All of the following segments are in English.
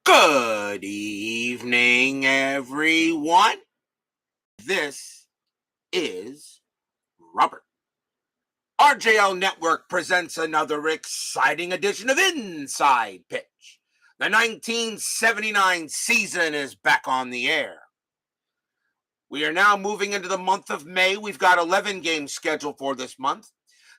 Good evening, everyone. This is Robert. RJL Network presents another exciting edition of Inside Pitch. The 1979 season is back on the air. We are now moving into the month of May. We've got 11 games scheduled for this month.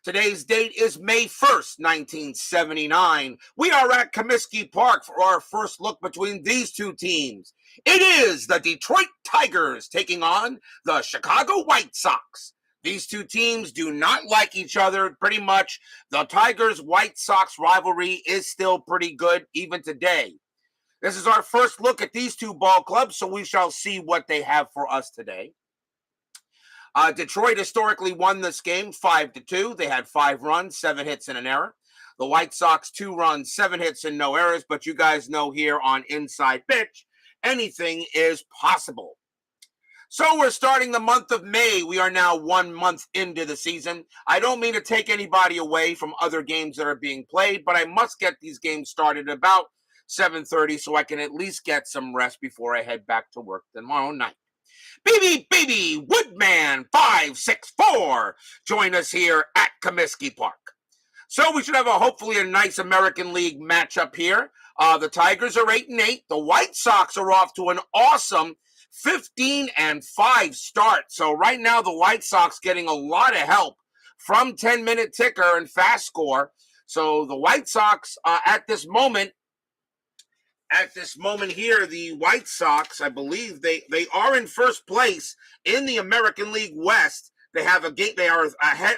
Today's date is May 1st, 1979. We are at Comiskey Park for our first look between these two teams. It is the Detroit Tigers taking on the Chicago White Sox. These two teams do not like each other pretty much. The Tigers-White Sox rivalry is still pretty good even today. This is our first look at these two ball clubs, so we shall see what they have for us today. Detroit historically won this game 5-2. They had 5 runs, 7 hits, and an error. The White Sox 2 runs, 7 hits, and no errors. But you guys know here on Inside Pitch, anything is possible. So we're starting the month of May. We are now 1 month into the season. I don't mean to take anybody away from other games that are being played, but I must get these games started about 7:30 so I can at least get some rest before I head back to work tomorrow night. Baby, Woodman 564. Join us here at Comiskey Park. So we should have hopefully a nice American League matchup here. The Tigers are 8-8. The White Sox are off to an awesome 15-5 start. So right now the White Sox getting a lot of help from 10-minute ticker and FastScore. So the White Sox at this moment here, the White Sox, I believe they are in first place in the American League West. They have a game. They are ahead,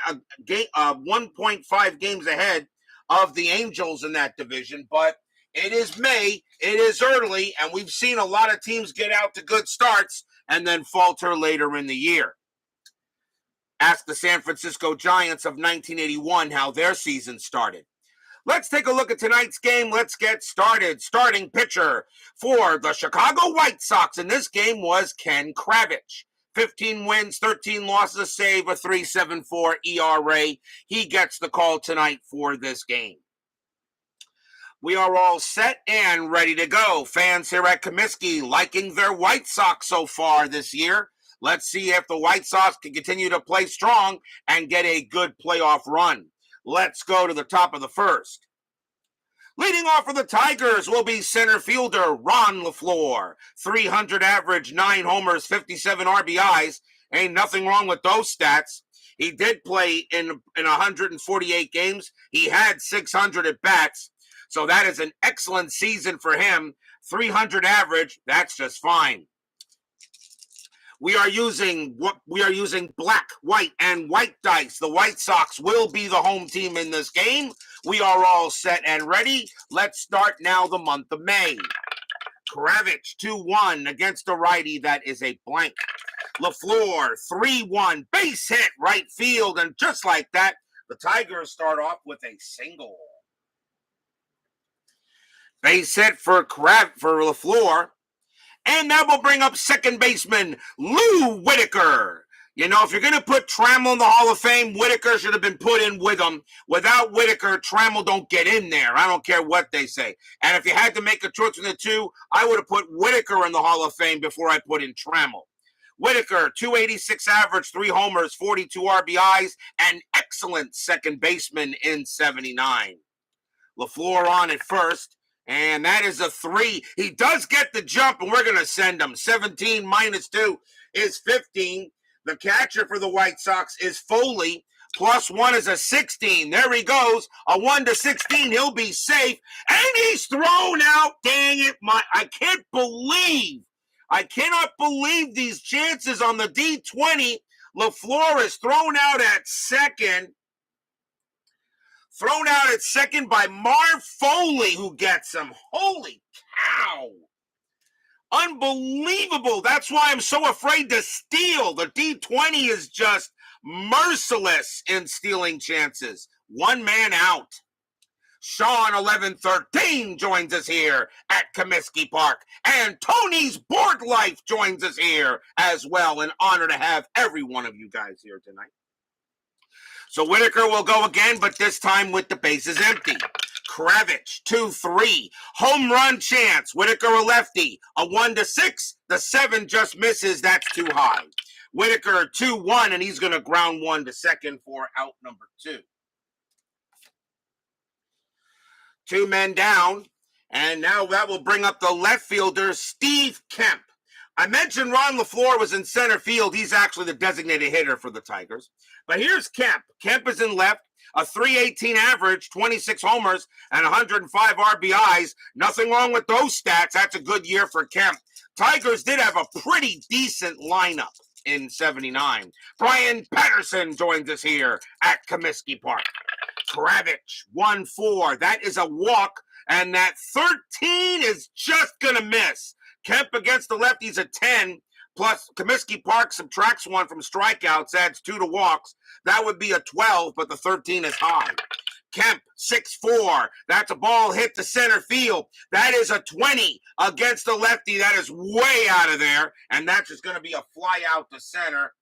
1.5 games ahead of the Angels in that division. But it is May, it is early, and we've seen a lot of teams get out to good starts and then falter later in the year. Ask the San Francisco Giants of 1981 how their season started. Let's take a look at tonight's game. Let's get started. Starting pitcher for the Chicago White Sox in this game was Ken Kravec. 15 wins, 13 losses, a save, a 3.74 ERA. He gets the call tonight for this game. We are all set and ready to go. Fans here at Comiskey liking their White Sox so far this year. Let's see if the White Sox can continue to play strong and get a good playoff run. Let's go to the top of the first. Leading off for the Tigers will be center fielder Ron Leflore. 300 average, 9 homers, 57 RBIs. Ain't nothing wrong with those stats. He did play in 148 games. He had 600 at-bats. So that is an excellent season for him. 300 average, that's just fine. We are using black, white, and white dice. The White Sox will be the home team in this game. We are all set and ready. Let's start now the month of May. Kravec 2-1 against a righty. That is a blank. Leflore 3-1 base hit right field, and just like that, the Tigers start off with a single. Base hit for Leflore. And that will bring up second baseman Lou Whitaker. You know, if you're going to put Trammell in the Hall of Fame, Whitaker should have been put in with him. Without Whitaker, Trammell don't get in there. I don't care what they say. And if you had to make a choice between the two, I would have put Whitaker in the Hall of Fame before I put in Trammell. Whitaker, 286 average, 3 homers, 42 RBIs, an excellent second baseman in 79. Leflore on at first. And that is a 3. He does get the jump, and we're going to send him. 17 minus 2 is 15. The catcher for the White Sox is Foley. Plus 1 is a 16. There he goes. A 1-16. He'll be safe. And he's thrown out. Dang it. I cannot believe these chances on the D20. Leflore is thrown out at second. Thrown out at second by Marv Foley, who gets him. Holy cow. Unbelievable. That's why I'm so afraid to steal. The D20 is just merciless in stealing chances. 1 man out. Sean 1113 joins us here at Comiskey Park. And Tony's Board Life joins us here as well. An honor to have every one of you guys here tonight. So Whitaker will go again, but this time with the bases empty. Kravec, 2-3. Home run chance. Whitaker, a lefty. A 1-6. The 7 just misses. That's too high. Whitaker, 2-1, and he's going to ground one to second for out number 2. 2 men down, and now that will bring up the left fielder, Steve Kemp. I mentioned Ron Leflore was in center field. He's actually the designated hitter for the Tigers. But here's Kemp. Kemp is in left, a 318 average, 26 homers, and 105 RBIs. Nothing wrong with those stats. That's a good year for Kemp. Tigers did have a pretty decent lineup in 79. Brian Patterson joins us here at Comiskey Park. Kravec, 1-4. That is a walk, and that 13 is just going to miss. Kemp against the lefties at 10, plus Comiskey Park subtracts 1 from strikeouts, adds 2 to walks. That would be a 12, but the 13 is high. Kemp, 6-4. That's a ball hit to center field. That is a 20 against the lefty. That is way out of there, and that's just going to be a fly out to center,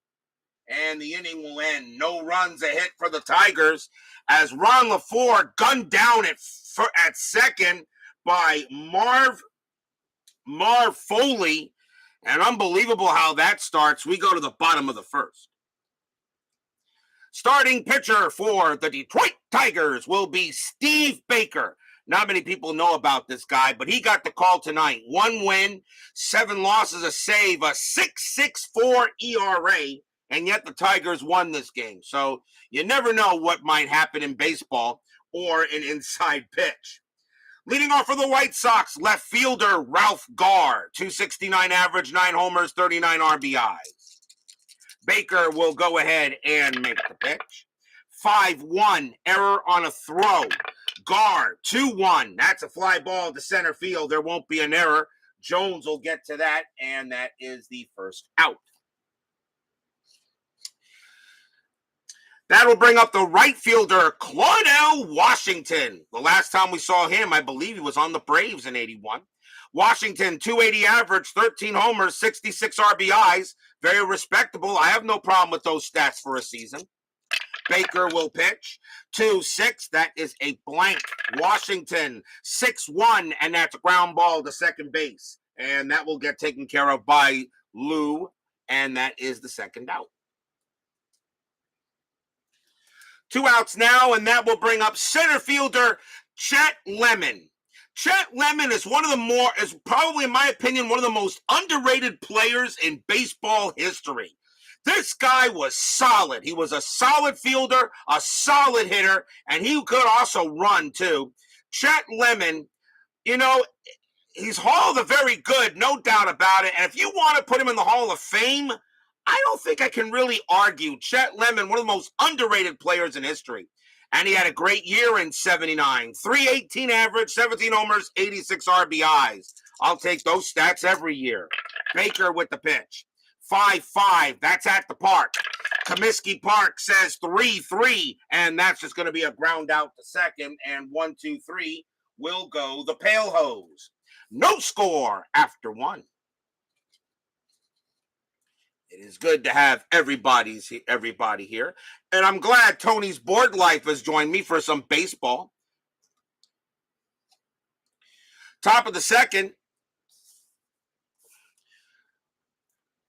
and the inning will end. No runs, a hit for the Tigers, as Ron Leflore gunned down at second by Marv Foley, and unbelievable how that starts. We go to the bottom of the first. Starting pitcher for the Detroit Tigers will be Steve Baker. Not many people know about this guy, but he got the call tonight. 1 win, 7 losses, a save, a 6.64 ERA, and yet the Tigers won this game. So you never know what might happen in baseball or an inside pitch. Leading off for the White Sox, left fielder Ralph Garr, 269 average, 9 homers, 39 RBIs. Baker will go ahead and make the pitch. 5-1, error on a throw. Garr, 2-1. That's a fly ball to center field. There won't be an error. Jones will get to that, and that is the first out. That'll bring up the right fielder, Claude L Washington. The last time we saw him, I believe he was on the Braves in 81. Washington, 280 average, 13 homers, 66 RBIs. Very respectable. I have no problem with those stats for a season. Baker will pitch. 2-6. That is a blank. Washington, 6-1, and that's a ground ball to second base. And that will get taken care of by Lou, and that is the second out. 2 outs now, and that will bring up center fielder Chet Lemon. Chet Lemon is probably, in my opinion, one of the most underrated players in baseball history. This guy was solid. He was a solid fielder, a solid hitter, and he could also run too. Chet Lemon, he's Hall of the Very Good, no doubt about it. And if you want to put him in the Hall of Fame, I don't think I can really argue. Chet Lemon, one of the most underrated players in history. And he had a great year in 79. 318 average, 17 homers, 86 RBIs. I'll take those stats every year. Baker with the pitch. 5-5. That's at the park. Comiskey Park says 3-3. And that's just going to be a ground out to second. And 1-2-3 will go the Pale Hose. No score after 1. It is good to have everybody here. And I'm glad Tony's Board Life has joined me for some baseball. Top of the second.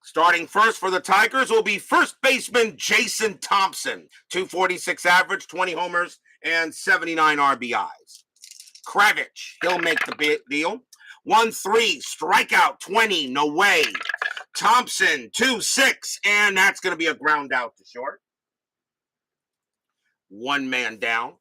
Starting first for the Tigers will be first baseman Jason Thompson. 246 average, 20 homers, and 79 RBIs. Kravec, he'll make the deal. 1-3, strikeout 20, no way. Thompson, 2-6, and that's going to be a ground out to short. 1 man down.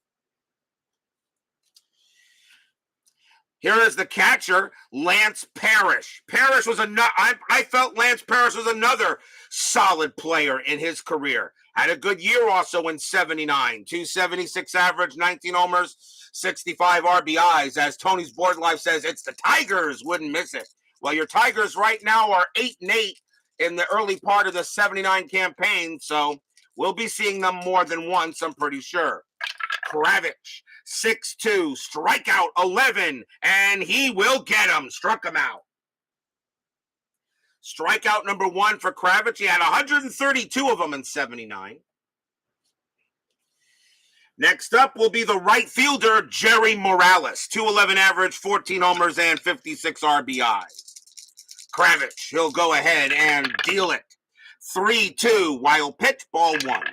Here is the catcher, Lance Parrish. I felt Lance Parrish was another solid player in his career. Had a good year also in 79. 276 average, 19 homers, 65 RBIs. As Tony's Board Life says, it's the Tigers, wouldn't miss it. Well, your Tigers right now are 8-8 in the early part of the 79 campaign, so we'll be seeing them more than once, I'm pretty sure. Kravec, 6-2, strikeout 11, and he will get him. Struck him out. Strikeout number 1 for Kravec. He had 132 of them in 79. Next up will be the right fielder, Jerry Morales. 211 average, 14 homers, and 56 RBIs. Kravec, he'll go ahead and deal it. 3-2, wild pitch, ball 1.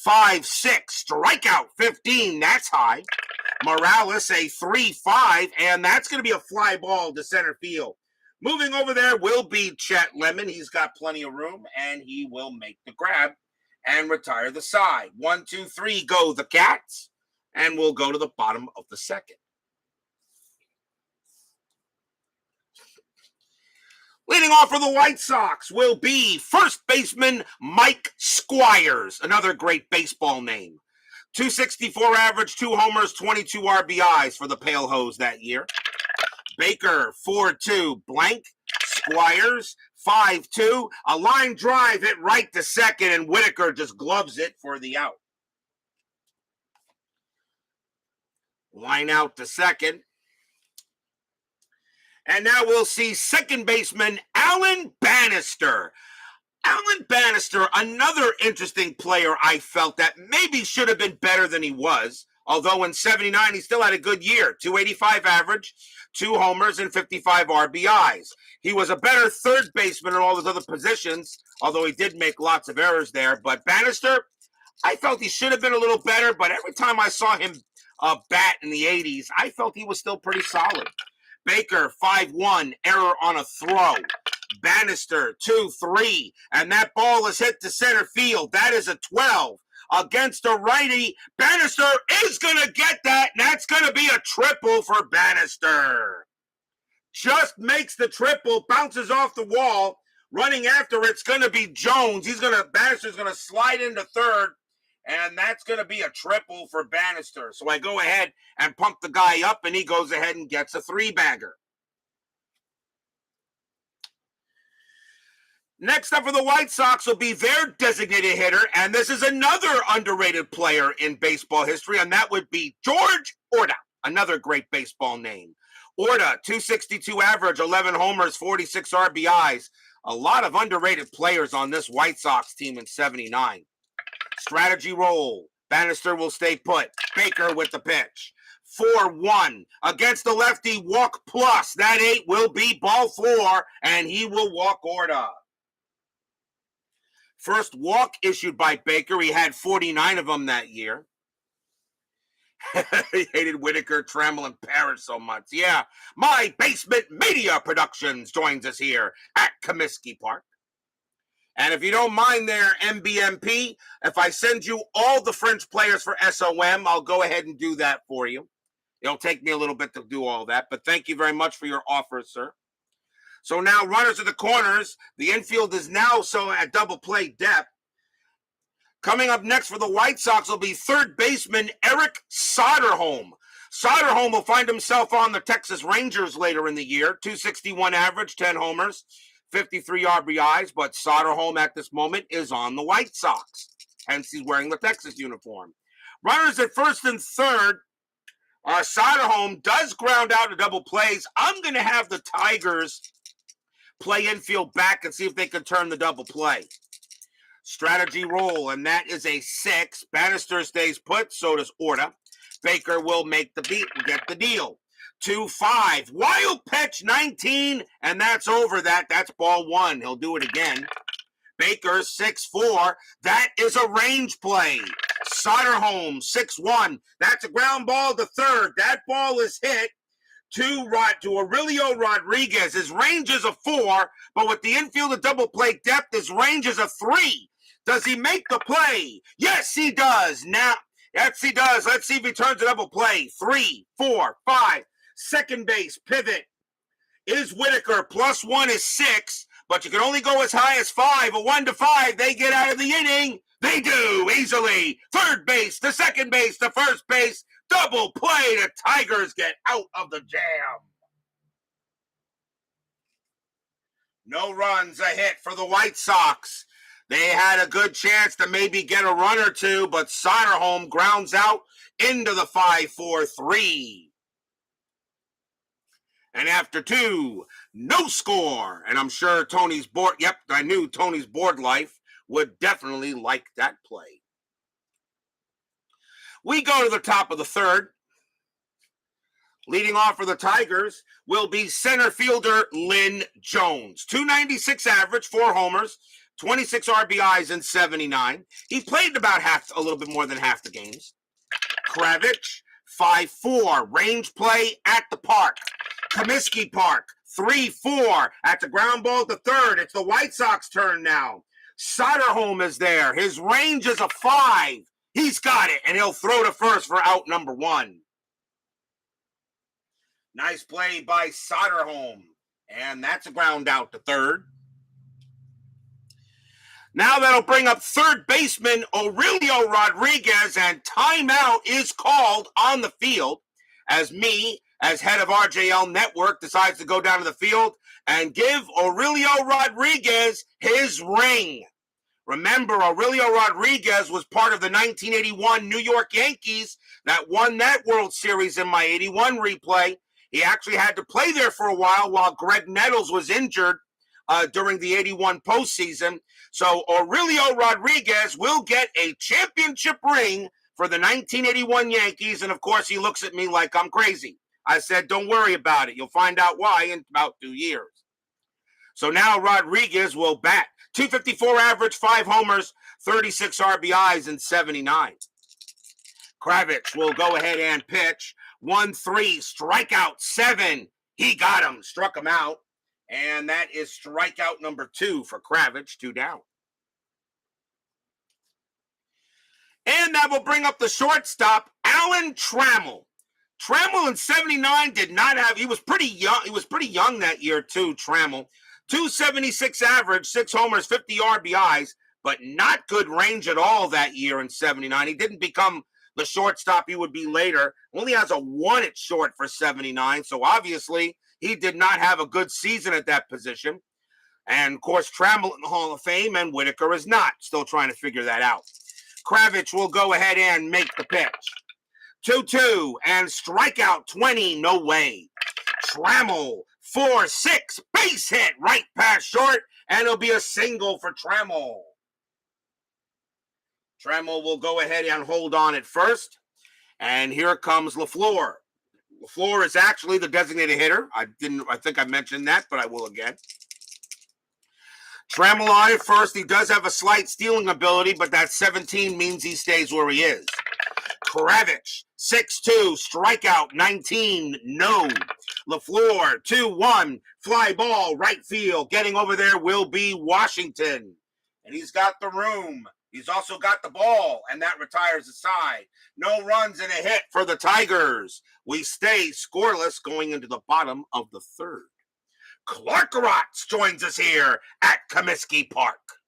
5-6, strikeout, 15, that's high. Morales, a 3-5, and that's going to be a fly ball to center field. Moving over there will be Chet Lemon. He's got plenty of room, and he will make the grab and retire the side. 1, 2, 3, go the Cats, and we'll go to the bottom of the second. Leading off for the White Sox will be first baseman Mike Squires, another great baseball name. 264 average, 2 homers, 22 RBIs for the Pale Hose that year. Baker, 4-2, blank. Squires, 5-2. A line drive hit right to second, and Whitaker just gloves it for the out. Line out to second. And now we'll see second baseman Alan Bannister. Alan Bannister, another interesting player I felt that maybe should have been better than he was. Although in 79, he still had a good year. 285 average, 2 homers, and 55 RBIs. He was a better third baseman in all those other positions, although he did make lots of errors there. But Bannister, I felt he should have been a little better, but every time I saw him bat in the 80s, I felt he was still pretty solid. Baker, 5-1, error on a throw. Bannister, 2-3, and that ball is hit to center field. That is a 12 against a righty. Bannister is going to get that, and that's going to be a triple for Bannister. Just makes the triple, bounces off the wall. Running after it's going to be Jones. Bannister's going to slide into third, and that's going to be a triple for Bannister. So I go ahead and pump the guy up, and he goes ahead and gets a 3-bagger. Next up for the White Sox will be their designated hitter, and this is another underrated player in baseball history, and that would be George Orta, another great baseball name. Orta, 262 average, 11 homers, 46 RBIs. A lot of underrated players on this White Sox team in 79. Strategy roll. Bannister will stay put. Baker with the pitch. 4-1 against the lefty, walk plus. That 8 will be ball 4, and he will walk Orta. First walk issued by Baker. He had 49 of them that year. He hated Whitaker, Trammell, and Parrish so much. Yeah, My Basement Media Productions joins us here at Comiskey Park. And if you don't mind there, MBMP, if I send you all the French players for SOM, I'll go ahead and do that for you. It'll take me a little bit to do all that, but thank you very much for your offer, sir. So now runners at the corners. The infield is now so at double play depth. Coming up next for the White Sox will be third baseman Eric Soderholm. Soderholm will find himself on the Texas Rangers later in the year. 261 average, 10 homers, 53 RBIs, but Soderholm at this moment is on the White Sox. Hence, he's wearing the Texas uniform. Runners at first and third. Soderholm does ground out to double plays. I'm going to have the Tigers play infield back and see if they can turn the double play. Strategy roll, and that is a 6. Bannister stays put, so does Orta. Baker will make the beat and get the deal. 2-5. Wild pitch, 19, and that's over that. That's ball 1. He'll do it again. Baker, 6-4. That is a range play. Soderholm, 6-1. That's a ground ball to third. That ball is hit to Aurelio Rodriguez. His range is a 4, but with the infield of double play depth, his range is a 3. Does he make the play? Yes, he does. Now, yes, he does. Let's see if he turns a double play. 3, 4, 5. Second base, pivot is Whitaker. +1 is 6, but you can only go as high as 5. A 1 to 5, they get out of the inning. They do easily. Third base to second base to first base. Double play. The Tigers get out of the jam. No runs, a hit for the White Sox. They had a good chance to maybe get a run or two, but Soderholm grounds out into the 5-4-3. And after 2, no score. And I'm sure Tony's board, I knew Tony's board life would definitely like that play. We go to the top of the third. Leading off for the Tigers will be center fielder Lynn Jones. 296 average, 4 homers, 26 RBIs in 79. He played about a little bit more than half the games. Kravec, 5-4, range play at the park. Comiskey Park, 3-4 at the ground ball to third. It's the White Sox turn now. Soderholm is there. His range is a 5. He's got it, and he'll throw to first for out number 1. Nice play by Soderholm. And that's a ground out to third. Now that'll bring up third baseman Aurelio Rodriguez, and timeout is called on the field as me, as head of RJL Network, decides to go down to the field and give Aurelio Rodriguez his ring. Remember, Aurelio Rodriguez was part of the 1981 New York Yankees that won that World Series in my 81 replay. He actually had to play there for a while Greg Nettles was injured during the 81 postseason. So Aurelio Rodriguez will get a championship ring for the 1981 Yankees. And, of course, he looks at me like I'm crazy. I said, don't worry about it. You'll find out why in about 2 years. So now Rodriguez will bat. 254 average, 5 homers, 36 RBIs in 79. Kravec will go ahead and pitch. 1-3, strikeout 7. He got him, struck him out. And that is strikeout number 2 for Kravec, 2 down. And that will bring up the shortstop, Alan Trammell. Trammell in 79 did not have, he was pretty young. He was pretty young that year too, Trammell. 276 average, 6 homers, 50 RBIs, but not good range at all that year in 79. He didn't become the shortstop he would be later. Only has a 1 at short for 79, so obviously he did not have a good season at that position. And, of course, Trammell in the Hall of Fame, and Whitaker is not. Still trying to figure that out. Kravec will go ahead and make the pitch. 2-2, and strikeout 20, no way. Trammell, 4-6, base hit right past short, and it'll be a single for Trammell. Trammell will go ahead and hold on at first. And here comes Leflore. Leflore is actually the designated hitter. I think I mentioned that, but I will again. Trammell on at first. He does have a slight stealing ability, but that 17 means he stays where he is. Kravec, 6-2, strikeout 19, no. Leflore, 2-1, fly ball, right field. Getting over there will be Washington. And he's got the room. He's also got the ball, and that retires the side. No runs and a hit for the Tigers. We stay scoreless going into the bottom of the third. Clark Rotz joins us here at Comiskey Park.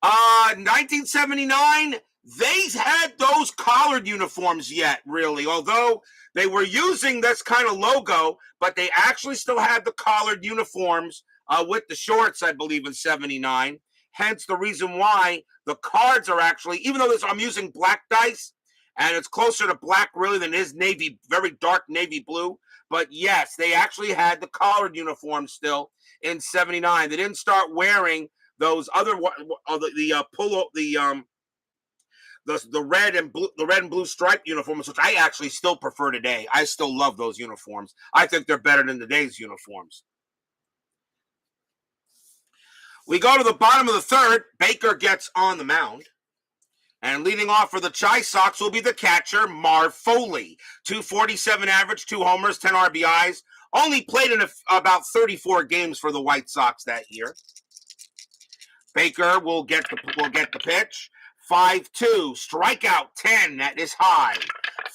1979, they had those collared uniforms yet, really, although they were using this kind of logo, but they actually still had the collared uniforms with the shorts, I believe, in 79. Hence the reason why the cards are actually, even though I'm using black dice, and it's closer to black really than it is navy, very dark navy blue. But yes, they actually had the collared uniforms still in 79. They didn't start wearing those other the red and blue striped uniforms, which I actually still prefer today. I still love those uniforms. I think they're better than today's uniforms. We go to the bottom of the third. Baker gets on the mound. And leading off for the Chi Sox will be the catcher, Marv Foley. 247 average, 2 homers, 10 RBIs. Only played in about 34 games for the White Sox that year. Baker will get the pitch. 5-2, strikeout 10, that is high.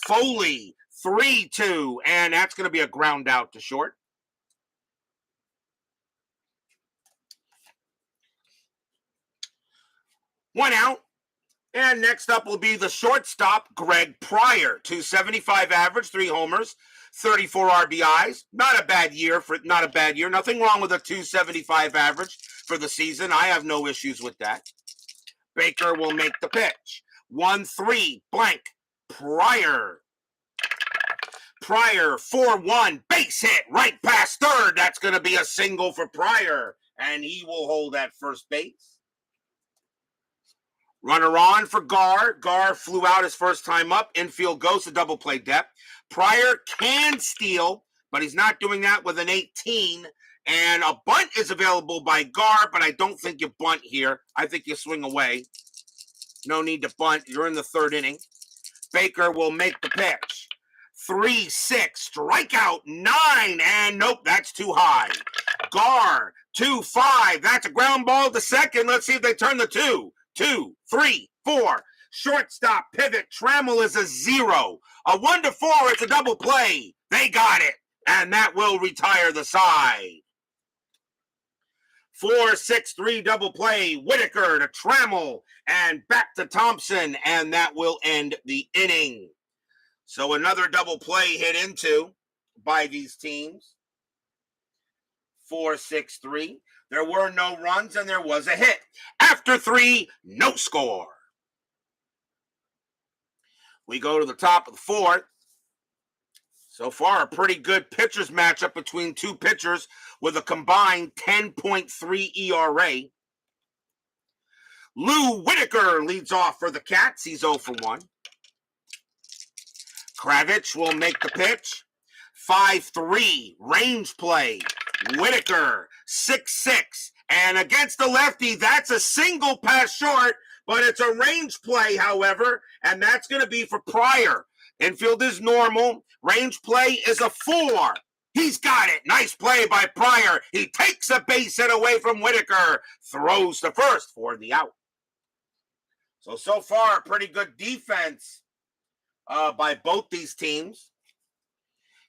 Foley, 3-2, and that's going to be a ground out to short. One out. And next up will be the shortstop, Greg Pryor. 275 average, 3 homers, 34 RBIs. Not a bad year. Nothing wrong with a 275 average for the season. I have no issues with that. Baker will make the pitch. 1-3, blank. Pryor, 4-1, base hit right past third. That's going to be a single for Pryor. And he will hold at first base. Runner on for Gar. Gar flew out his first time up. Infield goes to double play depth. Pryor can steal, but he's not doing that with an 18. And a bunt is available by Gar, but I don't think you bunt here. I think you swing away. No need to bunt. You're in the third inning. Baker will make the pitch. 3-6, strikeout 9, and nope, that's too high. Gar, 2-5, that's a ground ball to second. Let's see if they turn the 2, 3, 4. Shortstop pivot, Trammell is a 0. A 1-4, it's a double play. They got it, and that will retire the side. 4-6-3 double play, Whitaker to Trammell, and back to Thompson, and that will end the inning. So another double play hit into by these teams. 4-6-3. There were no runs and there was a hit. After 3, no score. We go to the top of the 4th. So far, a pretty good pitchers matchup between two pitchers with a combined 10.3 ERA. Lou Whitaker leads off for the Cats. He's 0 for 1. Kravec will make the pitch. 5-3, range play. Whitaker, 6-6. And against the lefty, that's a single pass short, but it's a range play, however, and that's going to be for Pryor. Infield is normal. Range play is a 4. He's got it. Nice play by Pryor. He takes a base hit away from Whitaker. Throws to first for the out. So far, a pretty good defense by both these teams.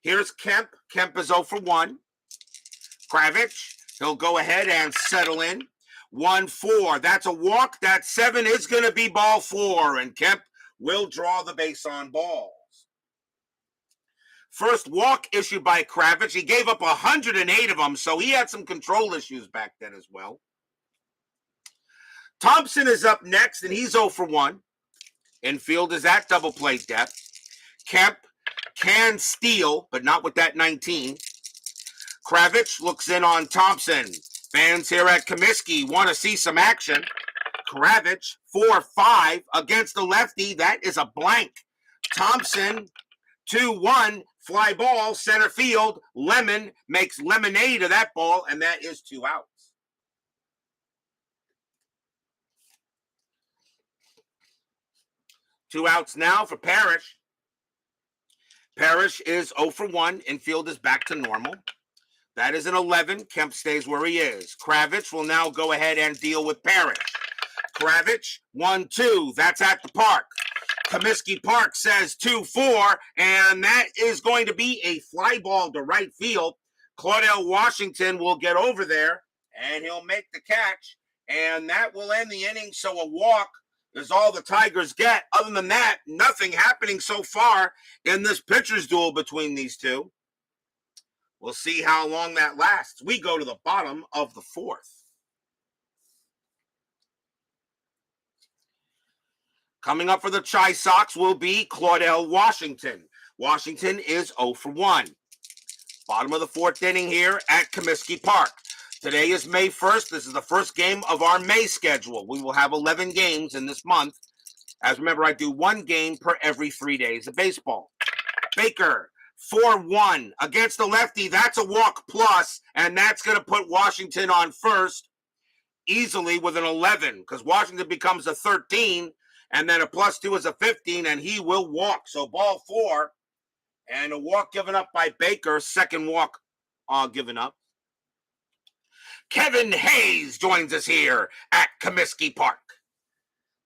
Here's Kemp. Kemp is 0 for 1. Kravec, he'll go ahead and settle in. 1-4. That's a walk. That 7 is going to be ball 4, and Kemp will draw the base on balls. First walk issued by Kravec. He gave up 108 of them, so he had some control issues back then as well. Thompson is up next, and he's 0 for 1. Infield is at double play depth. Kemp can steal, but not with that 19. Kravec looks in on Thompson. Fans here at Comiskey want to see some action. Kravec, 4-5 against the lefty. That is a blank. Thompson, 2-1, fly ball, center field. Lemon makes lemonade of that ball, and that is 2 outs. Two outs now for Parrish. Parrish is 0 for 1. Infield is back to normal. That is an 11. Kemp stays where he is. Kravec will now go ahead and deal with Parrish. Kravec, 1-2. That's at the park. Comiskey Park says 2-4, and that is going to be a fly ball to right field. Claude L Washington will get over there, and he'll make the catch, and that will end the inning. So a walk is all the Tigers get. Other than that, nothing happening so far in this pitcher's duel between these two. We'll see how long that lasts. We go to the bottom of the 4th. Coming up for the Chi Sox will be Claude L Washington. Washington is 0 for 1. Bottom of the 4th inning here at Comiskey Park. Today is May 1st. This is the first game of our May schedule. We will have 11 games in this month. As remember, I do 1 game per every 3 days of baseball. Baker, 4-1 against the lefty. That's a walk plus, and that's going to put Washington on first easily with an 11, because Washington becomes a 13, and then a +2 is a 15, and he will walk. So ball 4, and a walk given up by Baker. Second walk given up. Kevin Hayes joins us here at Comiskey Park.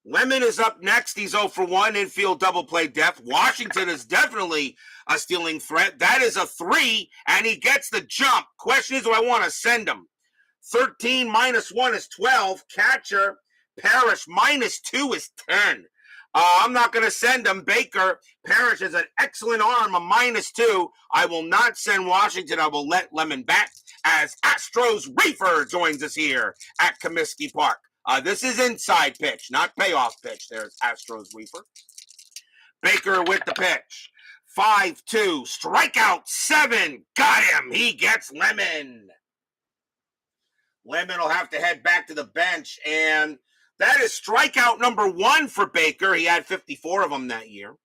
Lemon is up next. He's 0 for 1. Infield double play depth. Washington is definitely a stealing threat. That is a 3, and he gets the jump. Question is, do I want to send him? 13 minus 1 is 12. Catcher, Parrish, minus 2 is 10. I'm not going to send him. Baker, Parrish has an excellent arm, a -2. I will not send Washington. I will let Lemon bat as Astros Reefer joins us here at Comiskey Park. This is inside pitch, not payoff pitch. There's Astros Reefer. Baker with the pitch. 5-2, strikeout 7. Got him. He gets Lemon. Lemon will have to head back to the bench, and That is strikeout number 1 for Baker. He had 54 of them that year.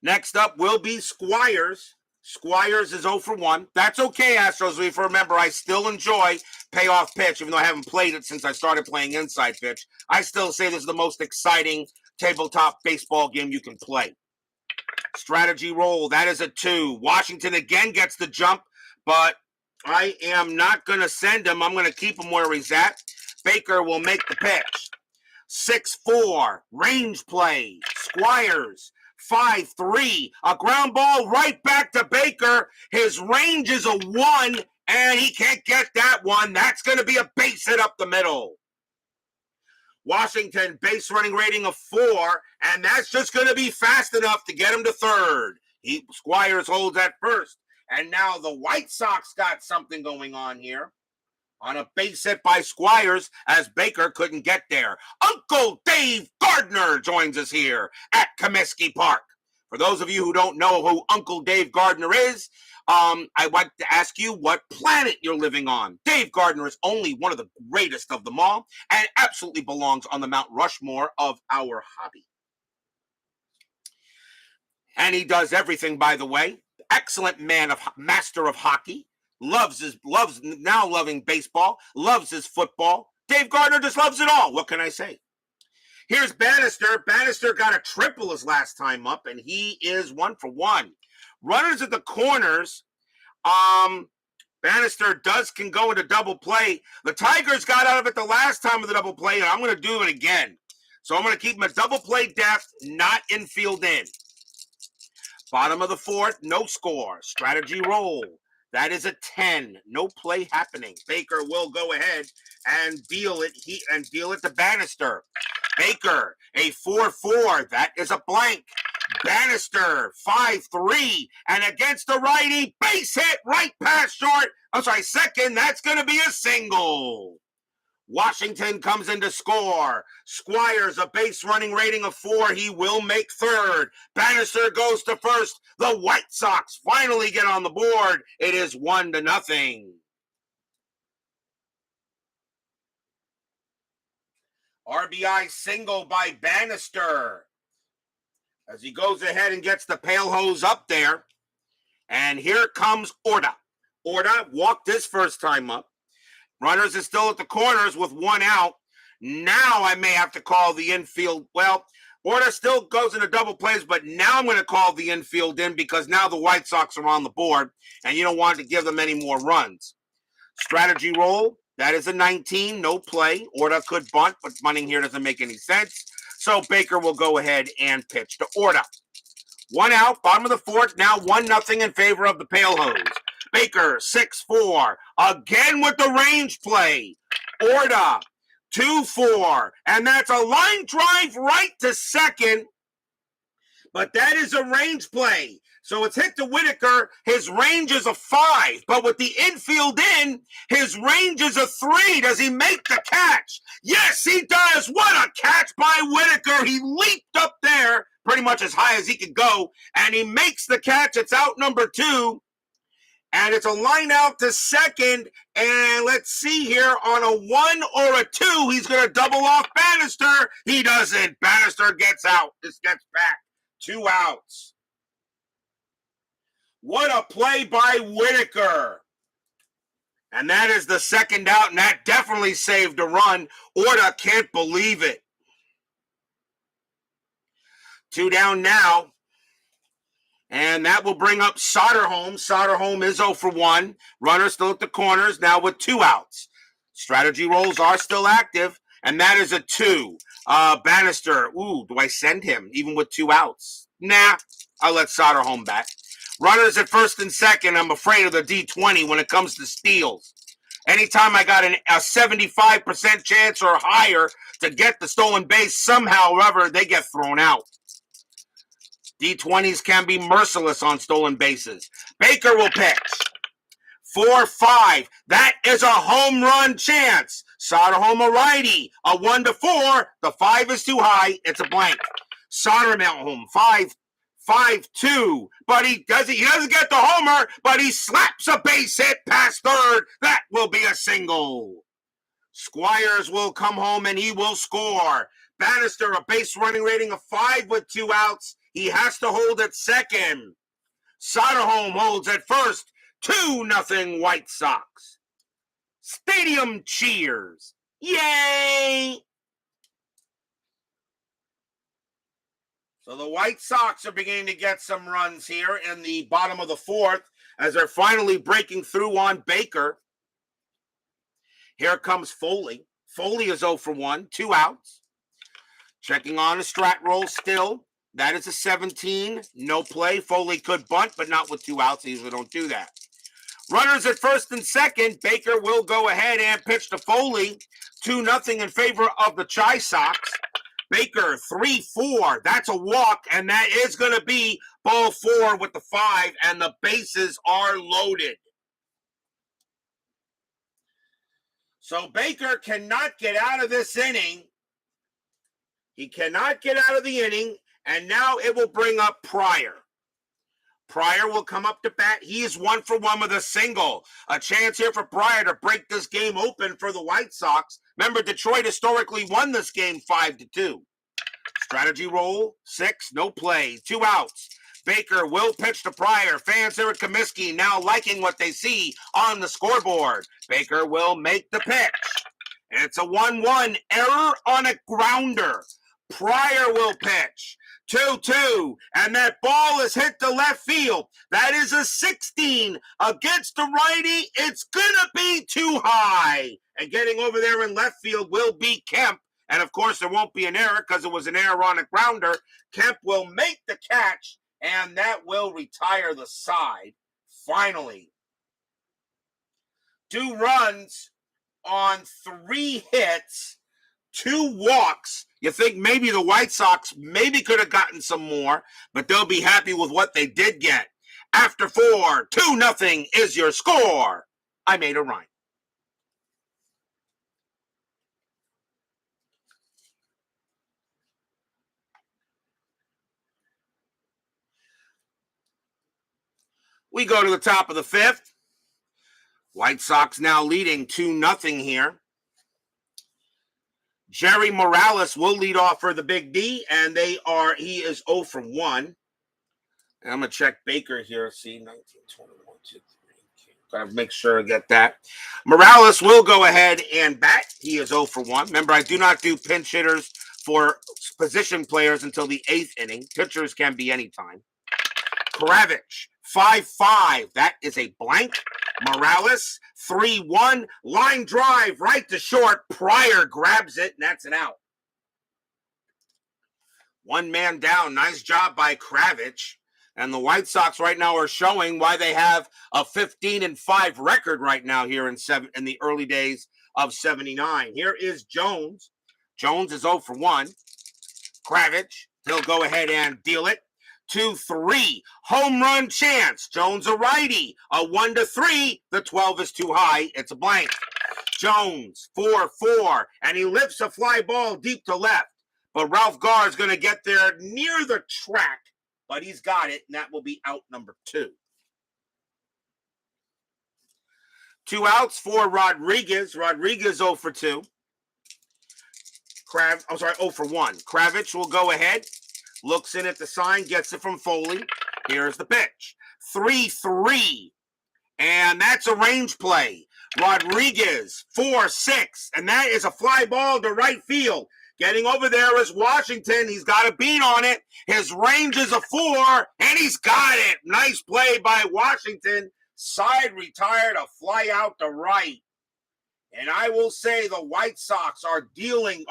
Next up will be Squires. Squires is 0 for 1. That's okay, Astros. If you remember, I still enjoy payoff pitch, even though I haven't played it since I started playing inside pitch. I still say this is the most exciting tabletop baseball game you can play. Strategy roll, that is a 2. Washington again gets the jump, but I am not going to send him. I'm going to keep him where he's at. Baker will make the pitch. 6-4, range play. Squires, 5-3, a ground ball right back to Baker. His range is a 1, and he can't get that one. That's going to be a base hit up the middle. Washington, base running rating of 4, and that's just going to be fast enough to get him to third. Squires holds at first, and now the White Sox got something going on here. On a base hit by Squires, as Baker couldn't get there. Uncle Dave Gardner joins us here at Comiskey Park. For those of you who don't know who Uncle Dave Gardner is, I'd like to ask you what planet you're living on. Dave Gardner is only one of the greatest of them all and absolutely belongs on the Mount Rushmore of our hobby. And he does everything, by the way. Excellent master of hockey. Loves now loving baseball, loves his football. Dave Gardner just loves it all. What can I say? Here's Bannister. Bannister got a triple his last time up, and he is 1 for 1. Runners at the corners. Bannister can go into double play. The Tigers got out of it the last time with the double play, and I'm going to do it again. So I'm going to keep him at double play depth, not infield in. Bottom of the 4th, no score. Strategy roll. That is a 10. No play happening. Baker will go ahead and deal it. Deal it to Bannister. Baker, a 4-4. That is a blank. Bannister, 5-3. And against the righty, base hit right past short. Second. That's going to be a single. Washington comes in to score. Squires, a base running rating of 4. He will make third. Bannister goes to first. The White Sox finally get on the board. It is 1-0. RBI single by Bannister. As he goes ahead and gets the pail hose up there. And here comes Orta. Orta walked his first time up. Runners is still at the corners with 1 out. Now I may have to call the infield. Well, Orta still goes into double plays, but now I'm going to call the infield in because now the White Sox are on the board, and you don't want to give them any more runs. Strategy roll, that is a 19, no play. Orta could bunt, but bunting here doesn't make any sense. So Baker will go ahead and pitch to Orta. 1 out, bottom of the 4th, now 1-0 in favor of the Pale Hose. Baker, 6-4, again with the range play. Orta, 2-4, and that's a line drive right to second, but that is a range play. So it's hit to Whitaker. His range is a 5, but with the infield in, his range is a 3. Does he make the catch? Yes, he does. What a catch by Whitaker. He leaped up there pretty much as high as he could go, and he makes the catch. It's out number 2. And it's a line out to second. And let's see here, on a 1 or a 2, he's going to double off Bannister. He doesn't. Bannister gets out. This gets back. 2 outs. What a play by Whitaker. And that is the second out, and that definitely saved a run. Orta can't believe it. 2 down now. And that will bring up Soderholm. Soderholm is 0 for 1. Runner still at the corners, now with 2 outs. Strategy rolls are still active, and that is a 2. Bannister, do I send him even with 2 outs? Nah, I'll let Soderholm back. Runners at first and second. I'm afraid of the D20 when it comes to steals. Anytime I got a 75% chance or higher to get the stolen base, somehow or other, they get thrown out. D20s can be merciless on stolen bases. Baker will pitch. 4-5. That is a home run chance. Soderholm a righty. A 1-4. The 5 is too high. It's a blank. Soderholm 5 5-2, but he doesn't get the homer, but he slaps a base hit past third. That will be a single. Squires will come home and he will score. Bannister, a base running rating of 5 with 2 outs. He has to hold at second. Soderholm holds at first. 2-0 White Sox. Stadium cheers. Yay! So the White Sox are beginning to get some runs here in the bottom of the fourth as they're finally breaking through on Baker. Here comes Foley. Foley is 0 for 1, 2 outs. Checking on a strat roll still. That is a 17, no play. Foley could bunt, but not with 2 outs. They usually don't do that. Runners at first and second. Baker will go ahead and pitch to Foley. 2-0 in favor of the Chi Sox. Baker, 3-4. That's a walk, and that is going to be ball 4 with the 5, and the bases are loaded. So Baker cannot get out of this inning. He cannot get out of the inning, and now it will bring up Pryor. Pryor will come up to bat. He is 1 for 1 with a single. A chance here for Pryor to break this game open for the White Sox. Remember, Detroit historically won this game 5-2. Strategy roll, 6, no play, 2 outs. Baker will pitch to Pryor. Fans here at Comiskey now liking what they see on the scoreboard. Baker will make the pitch. And it's a 1-1 error on a grounder. Pryor will pitch. 2-2, and that ball is hit to left field. That is a 16 against the righty. It's gonna be too high. And getting over there in left field will be Kemp. And of course, there won't be an error because it was an error on a grounder. Kemp will make the catch, and that will retire the side. Finally, 2 runs on 3 hits, 2 walks. You think maybe the White Sox maybe could have gotten some more, but they'll be happy with what they did get. After 4, 2-0 is your score. I made a rhyme. We go to the top of the 5th. White Sox now leading 2-0 here. Jerry Morales will lead off for the Big D, and he is 0 for 1. And I'm going to check Baker here. See, 19, 21, 2, 3. Got to make sure I get that. Morales will go ahead and bat. He is 0 for 1. Remember, I do not do pinch hitters for position players until the 8th inning. Pitchers can be anytime. Kravec, 5-5. That is a blank. Morales, 3-1. Line drive right to short. Pryor grabs it, and that's an out. 1 man down. Nice job by Kravec. And the White Sox right now are showing why they have a 15-5 record right now here in the early days of 79. Here is Jones. Jones is 0 for 1. Kravec, he'll go ahead and deal it. 2-3, home run chance. Jones a righty. A 1-3. The 12 is too high. It's a blank. Jones, 4-4, and he lifts a fly ball deep to left. But Ralph Garr is going to get there near the track, but he's got it, and that will be out number 2. 2 outs for Rodriguez. Rodriguez 0 for 2. 0 for 1. Kravec will go ahead. Looks in at the sign, gets it from Foley. Here's the pitch. 3-3. And that's a range play. Rodriguez, 4-6. And that is a fly ball to right field. Getting over there is Washington. He's got a beat on it. His range is a 4, and he's got it. Nice play by Washington. Side retired, a fly out to right. And I will say the White Sox are getting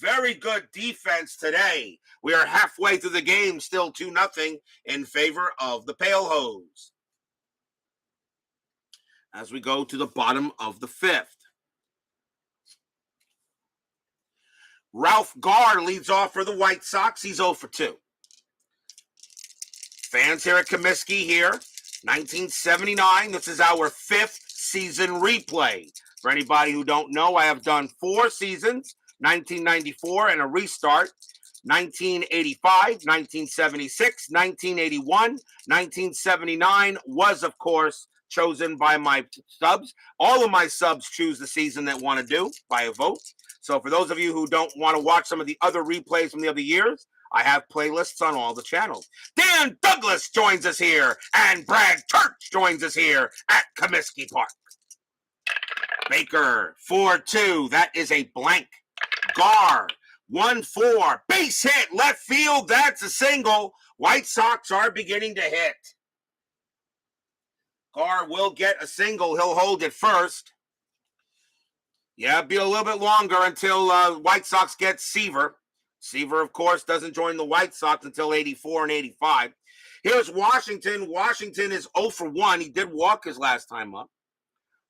very good defense today. We are halfway through the game, still 2-0 in favor of the Pale Hose. As we go to the bottom of the 5th. Ralph Garr leads off for the White Sox. He's 0 for 2. Fans here at Comiskey here. 1979. This is our 5th season replay. For anybody who don't know, I have done 4 seasons. 1994 and a restart. 1985, 1976, 1981, 1979 was, of course, chosen by my subs. All of my subs choose the season they want to do by a vote. So for those of you who don't want to watch some of the other replays from the other years, I have playlists on all the channels. Dan Douglas joins us here, and Brad Church joins us here at Comiskey Park. Baker, 4-2. That is a blank. Gar, 1-4. Base hit, left field. That's a single. White Sox are beginning to hit. Gar will get a single. He'll hold it first. Yeah, it'll be a little bit longer until White Sox get Seaver. Seaver, of course, doesn't join the White Sox until 84 and 85. Here's Washington. Washington is 0 for 1. He did walk his last time up.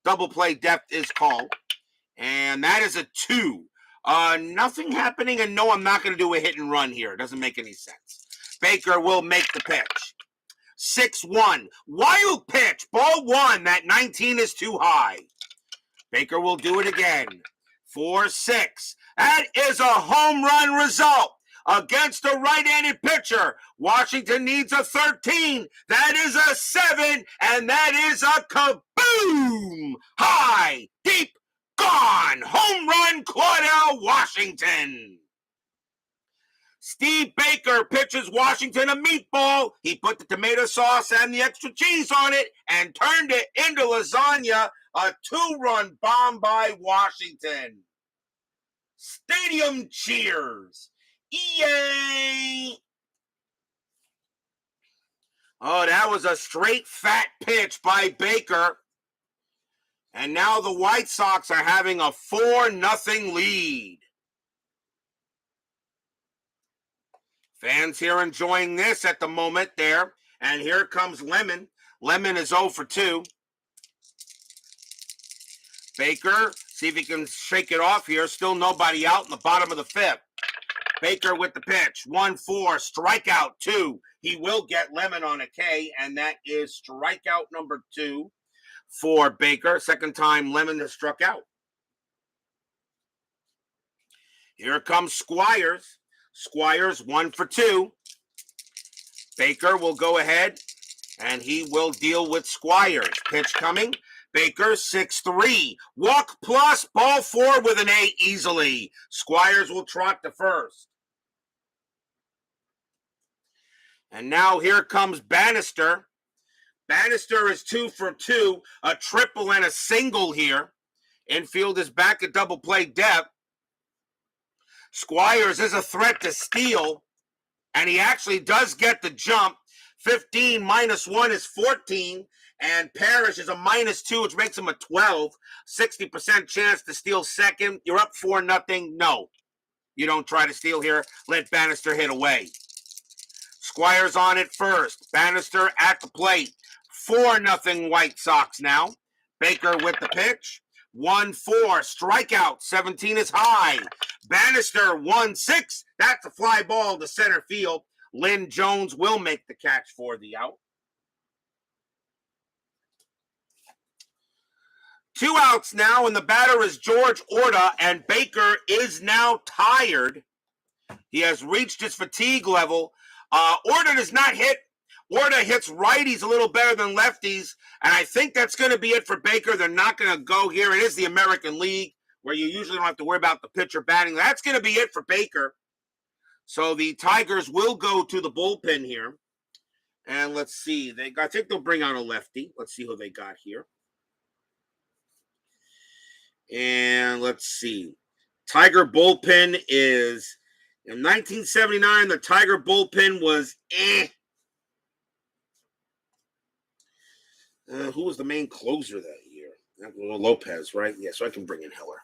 Double play depth is called. And that is a 2. Nothing happening, and no, I'm not going to do a hit and run here. It doesn't make any sense. Baker will make the pitch. 6-1. Wild pitch. Ball 1. That 19 is too high. Baker will do it again. 4-6. That is a home run result against a right-handed pitcher. Washington needs a 13. That is a 7, and that is a kaboom! High, deep, gone! Home run, Claude L Washington. Steve Baker pitches Washington a meatball. He put the tomato sauce and the extra cheese on it and turned it into lasagna. A 2-run bomb by Washington. Stadium cheers. Yay! Oh, that was a straight fat pitch by Baker. And now the White Sox are having a 4-0 lead. Fans here enjoying this at the moment there. And here comes Lemon. Lemon is 0 for 2. Baker, see if he can shake it off here. Still nobody out in the bottom of the 5th. Baker with the pitch. 1-4, strikeout 2. He will get Lemon on a K, and that is strikeout number 2 for Baker. Second time Lemon has struck out. Here comes Squires. Squires 1 for 2. Baker will go ahead, and he will deal with Squires. Pitch coming. Baker, 6-3. Walk plus, ball 4 with an A easily. Squires will trot to first. And now here comes Bannister. Bannister is 2 for 2. A triple and a single here. Infield is back at double play depth. Squires is a threat to steal, and he actually does get the jump. 15 minus 1 is 14. And Parrish is a -2, which makes him a 12. 60% chance to steal second. You're up 4-0. No, you don't try to steal here. Let Bannister hit away. Squires on it first. Bannister at the plate. 4-0 White Sox now. Baker with the pitch. 1-4. Strikeout. 17 is high. Bannister 1-6. That's a fly ball to center field. Lynn Jones will make the catch for the out. 2 outs now, and the batter is George Orta, and Baker is now tired. He has reached his fatigue level. Orta does not hit. Orta hits righties a little better than lefties, and I think that's going to be it for Baker. They're not going to go here. It is the American League, where you usually don't have to worry about the pitcher batting. That's going to be it for Baker. So the Tigers will go to the bullpen here. And let's see. I think they'll bring on a lefty. Let's see who they got here. And let's see. Tiger bullpen is, in 1979, the Tiger bullpen was who was the main closer that year? Lopez, right? Yeah, so I can bring in Hiller.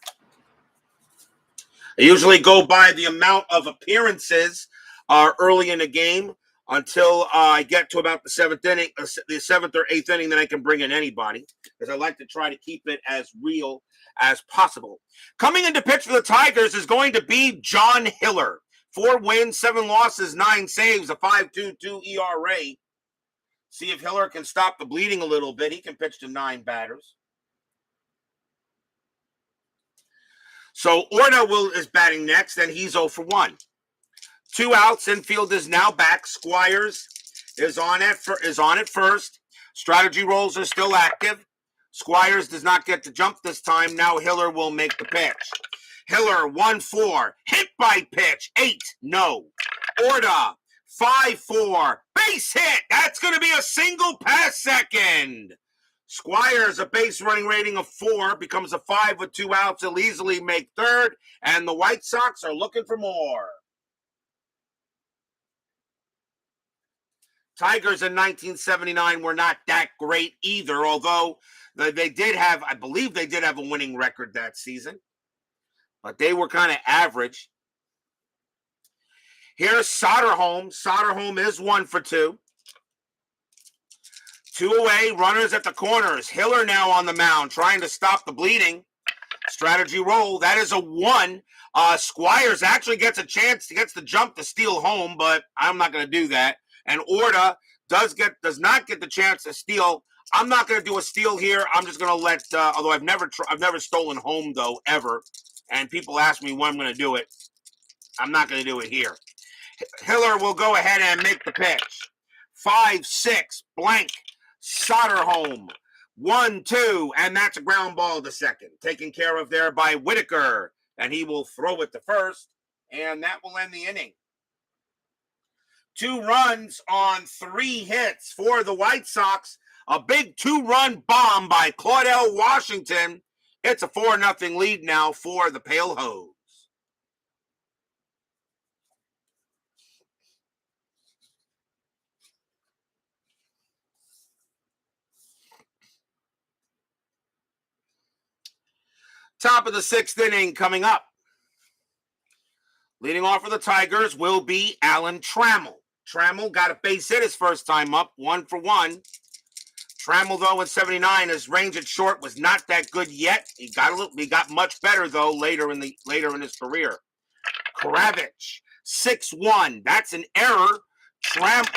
I usually go by the amount of appearances early in the game until I get to about the 7th inning, the 7th or 8th inning, then I can bring in anybody, because I like to try to keep it as real as possible. Coming into pitch for the Tigers is going to be John Hiller. 4 wins, 7 losses, 9 saves, a 5.22 ERA. See if Hiller can stop the bleeding a little bit. He can pitch to 9 batters. So Orta is batting next, and he's 0 for 1. 2 outs. Infield is now back. Squires is on at first. Strategy rolls are still active. Squires does not get to jump this time. Now Hiller will make the pitch. Hiller 1-4. Hit by pitch. 8. No. Orta 5-4. Base hit. That's going to be a single past second. Squires, a base running rating of 4, becomes a 5 with 2 outs. He'll easily make third, and the White Sox are looking for more. Tigers in 1979 were not that great either, although they did have, I believe they did have a winning record that season, but they were kind of average. Here's Soderholm. Soderholm is 1 for 2. 2 away, runners at the corners. Hiller now on the mound, trying to stop the bleeding. Strategy roll. That is a 1. Squires actually gets a chance, gets the jump to steal home, but I'm not going to do that. And Orta does not get the chance to steal. I'm not going to do a steal here. I'm just going to let. Although I've never stolen home though ever, and people ask me when I'm going to do it. I'm not going to do it here. Hiller will go ahead and make the pitch. 5-6 blank. Soderholm 1-2, and that's a ground ball to second, taken care of there by Whitaker, and he will throw it to first, and that will end the inning. 2 runs on 3 hits for the White Sox. A big 2-run bomb by Claude L Washington. It's a 4-0 lead now for the Pale Hose. Top of the 6th inning coming up. Leading off for the Tigers will be Alan Trammell. Trammell got a base hit his first time up, 1 for 1. Trammell, though, in 79, his range at short was not that good yet. He got much better though later in his career. Kravec 6-1. That's an error.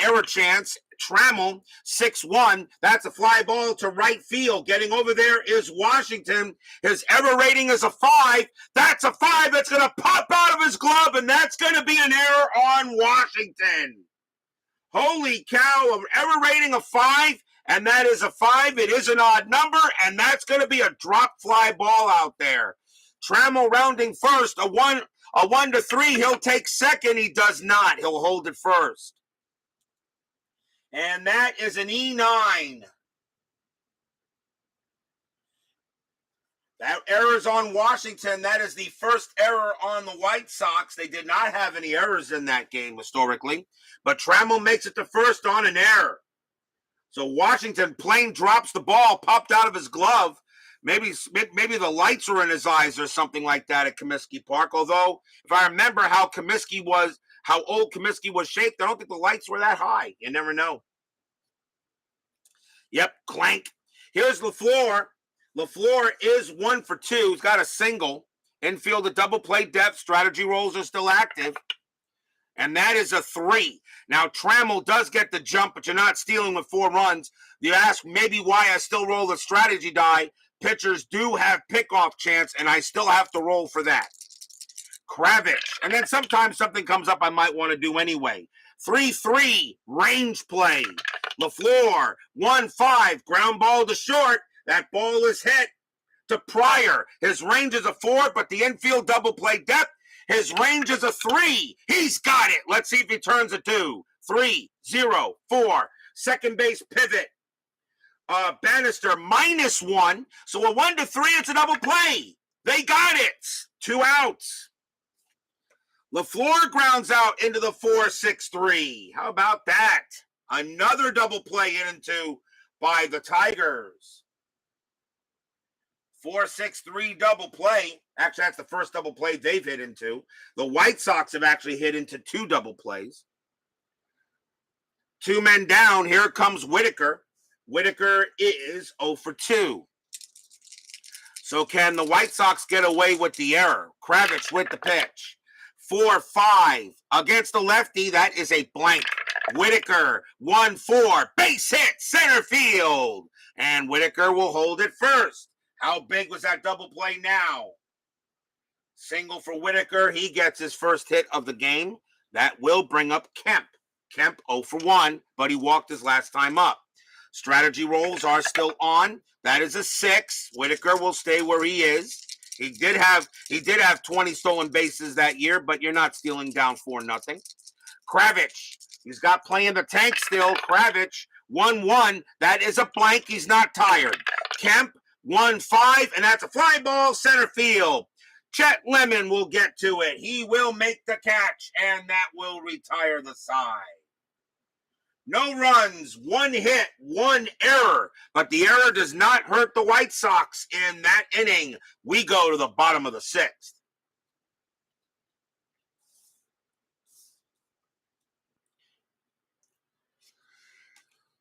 Error chance. Trammell 6-1. That's a fly ball to right field. Getting over there is Washington. His error rating is a 5. That's a 5 that's going to pop out of his glove, and that's going to be an error on Washington. Holy cow, an error rating of 5, and that is a 5. It is an odd number, and that's going to be a drop fly ball out there. Trammell rounding first, a 1-3. He'll take second. He does not. He'll hold it first. And that is an E9. That error's on Washington. That is the first error on the White Sox. They did not have any errors in that game historically. But Trammell makes it to first on an error. So Washington plain drops the ball, popped out of his glove. Maybe the lights were in his eyes or something like that at Comiskey Park. Although, if I remember how old Comiskey was shaped, I don't think the lights were that high. You never know. Yep, clank. Here's Leflore. Leflore is 1 for 2. He's got a single. Infield, a double play depth. Strategy rolls are still active. And that is a 3. Now, Trammell does get the jump, but you're not stealing with 4 runs. You ask maybe why I still roll the strategy die. Pitchers do have pickoff chance, and I still have to roll for that. Kravec. And then sometimes something comes up I might want to do anyway. 3-3, range play. Leflore, 1-5, ground ball to short. That ball is hit to Pryor. His range is a 4, but the infield double play depth, his range is a 3. He's got it. Let's see if he turns a 2. 3-0-4. Second base pivot. Bannister -1. So a 1-3, it's a double play. They got it. 2 outs. Leflore grounds out into the 4-6-3. How about that? Another double play hit into by the Tigers. 4-6-3 double play. Actually, that's the first double play they've hit into. The White Sox have actually hit into 2 double plays. 2 men down. Here comes Whitaker. Whitaker is 0 for 2. So can the White Sox get away with the error? Kravec with the pitch. 4-5 against the lefty. That is a blank. Whitaker 1-4. Base hit center field. And Whitaker will hold it first. How big was that double play now? Single for Whitaker. He gets his first hit of the game. That will bring up Kemp. Kemp 0 for 1, but he walked his last time up. Strategy rolls are still on. That is a 6. Whitaker will stay where he is. He did have 20 stolen bases that year, but you're not stealing down 4-0. Kravec, he's got play in the tank still. Kravec 1-1. That is a blank. He's not tired. Kemp 1-5, and that's a fly ball center field. Chet Lemon will get to it. He will make the catch, and that will retire the side. No runs, 1 hit, 1 error. But the error does not hurt the White Sox in that inning. We go to the bottom of the 6th.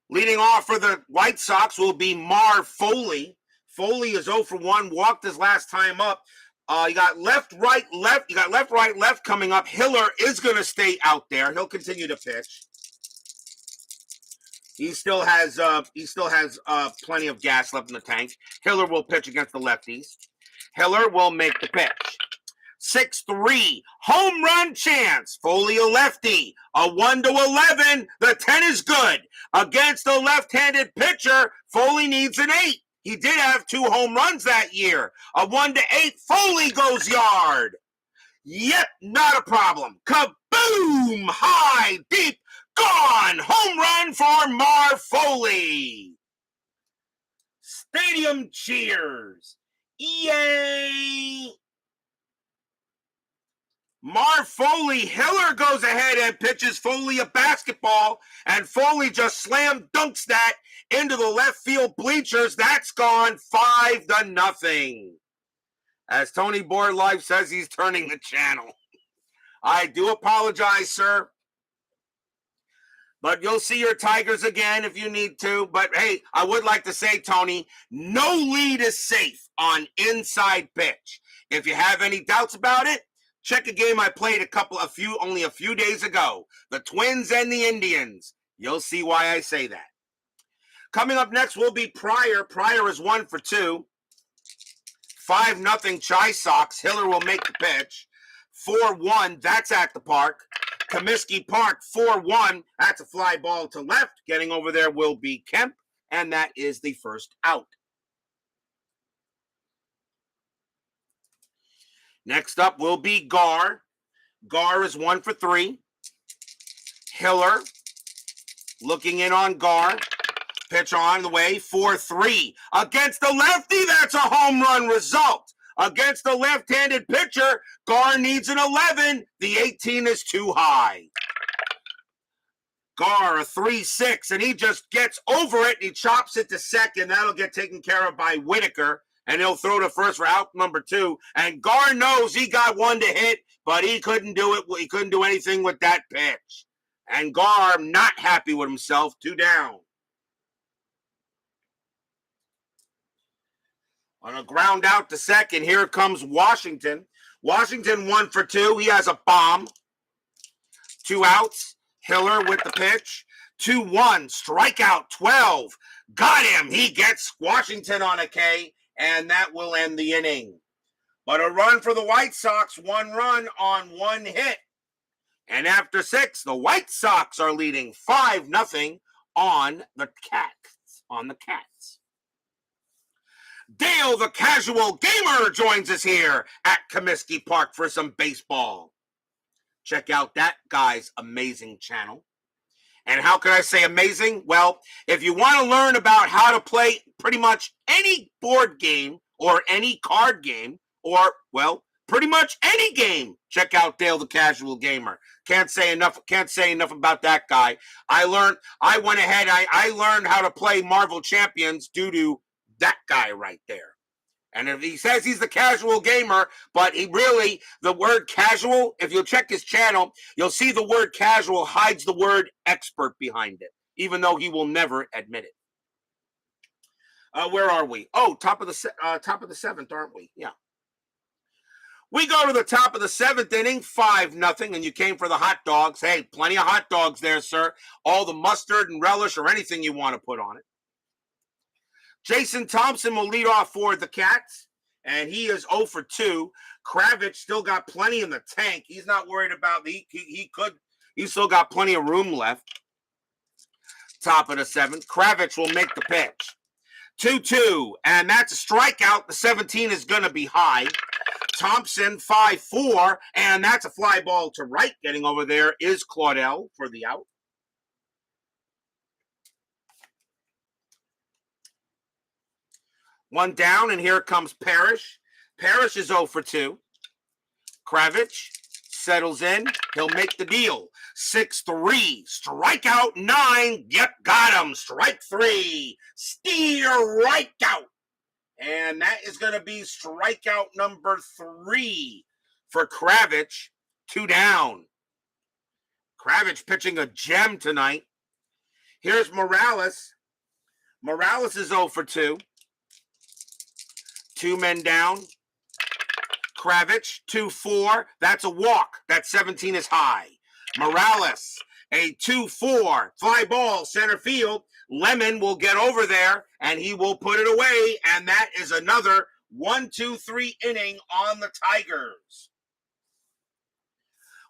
Leading off for the White Sox will be Marv Foley. Foley is 0 for 1, walked his last time up. You got left, right, left. You got left, right, left coming up. Hiller is going to stay out there. He'll continue to pitch. He still has plenty of gas left in the tank. Hiller will pitch against the lefties. Hiller will make the pitch. 6-3, home run chance. Foley a lefty. A 1-11. The 10 is good. Against the left-handed pitcher, Foley needs an 8. He did have 2 home runs that year. A 1-8. Foley goes yard. Yep, not a problem. Kaboom! High, deep, gone! Home run for Marv Foley. Stadium cheers. Yay! Marv Foley, Hiller goes ahead and pitches Foley a basketball, and Foley just slam dunks that into the left field bleachers. That's gone 5-0. As Tony Board Life says, he's turning the channel. I do apologize, sir. But you'll see your Tigers again if you need to. But hey, I would like to say, Tony, no lead is safe on inside pitch. If you have any doubts about it, check a game I played only a few days ago. The Twins and the Indians. You'll see why I say that. Coming up next will be Pryor. Pryor is 1 for 2. 5-0 Chi Sox. Hiller will make the pitch. 4-1. That's at the park. Comiskey Park, 4-1. That's a fly ball to left. Getting over there will be Kemp, and that is the first out. Next up will be Gar. Gar is 1 for 3. Hiller looking in on Gar. Pitch on the way, 4-3. Against the lefty, that's a home run result. Against the left-handed pitcher, Gar needs an 11. The 18 is too high. Gar, a 3-6, and he just gets over it, and he chops it to second. That'll get taken care of by Whitaker, and he'll throw to first for out number 2. And Gar knows he got 1 to hit, but he couldn't do it. He couldn't do anything with that pitch. And Gar not happy with himself, 2 down. On a ground out to second, here comes Washington. Washington 1 for 2. He has a bomb. 2 outs. Hiller with the pitch. 2-1. Strikeout 12. Got him. He gets Washington on a K, and that will end the inning. But a run for the White Sox. 1 run on 1 hit. And after 6, the White Sox are leading 5-0 on the Cats. Dale, the casual gamer, joins us here at Comiskey Park for some baseball. Check out that guy's amazing channel. And how can I say amazing? Well, if you want to learn about how to play pretty much any board game or any card game or, well, pretty much any game, check out Dale, the casual gamer. Can't say enough about that guy. I learned how to play Marvel Champions due to that guy right there. And if he says he's the casual gamer, but the word casual, if you'll check his channel, you'll see the word casual hides the word expert behind it, even though he will never admit it. Where are we? Oh, top of the 7th, aren't we? Yeah. We go to the top of the 7th inning, 5-0, and you came for the hot dogs. Hey, plenty of hot dogs there, sir. All the mustard and relish or anything you want to put on it. Jason Thompson will lead off for the Cats. and he is 0 for 2. Kravec still got plenty in the tank. He's not worried about he's still got plenty of room left. Top of the 7th. Kravec will make the pitch. 2-2, and that's a strikeout. The 17 is going to be high. Thompson, 5-4, and that's a fly ball to right. Getting over there is Claude L for the out. One down, and here comes Parrish. Parrish is 0 for 2. Kravec settles in. He'll make the deal. 6-3. Strikeout 9. Yep, got him. Strike 3. Steer right out. And that is going to be strikeout number 3 for Kravec. 2 down. Kravec pitching a gem tonight. Here's Morales. Morales is 0 for 2. 2 men down. Kravec, 2-4. That's a walk. That 17 is high. Morales, a 2-4. Fly ball, center field. Lemon will get over there, and he will put it away. And that is another 1-2-3 inning on the Tigers.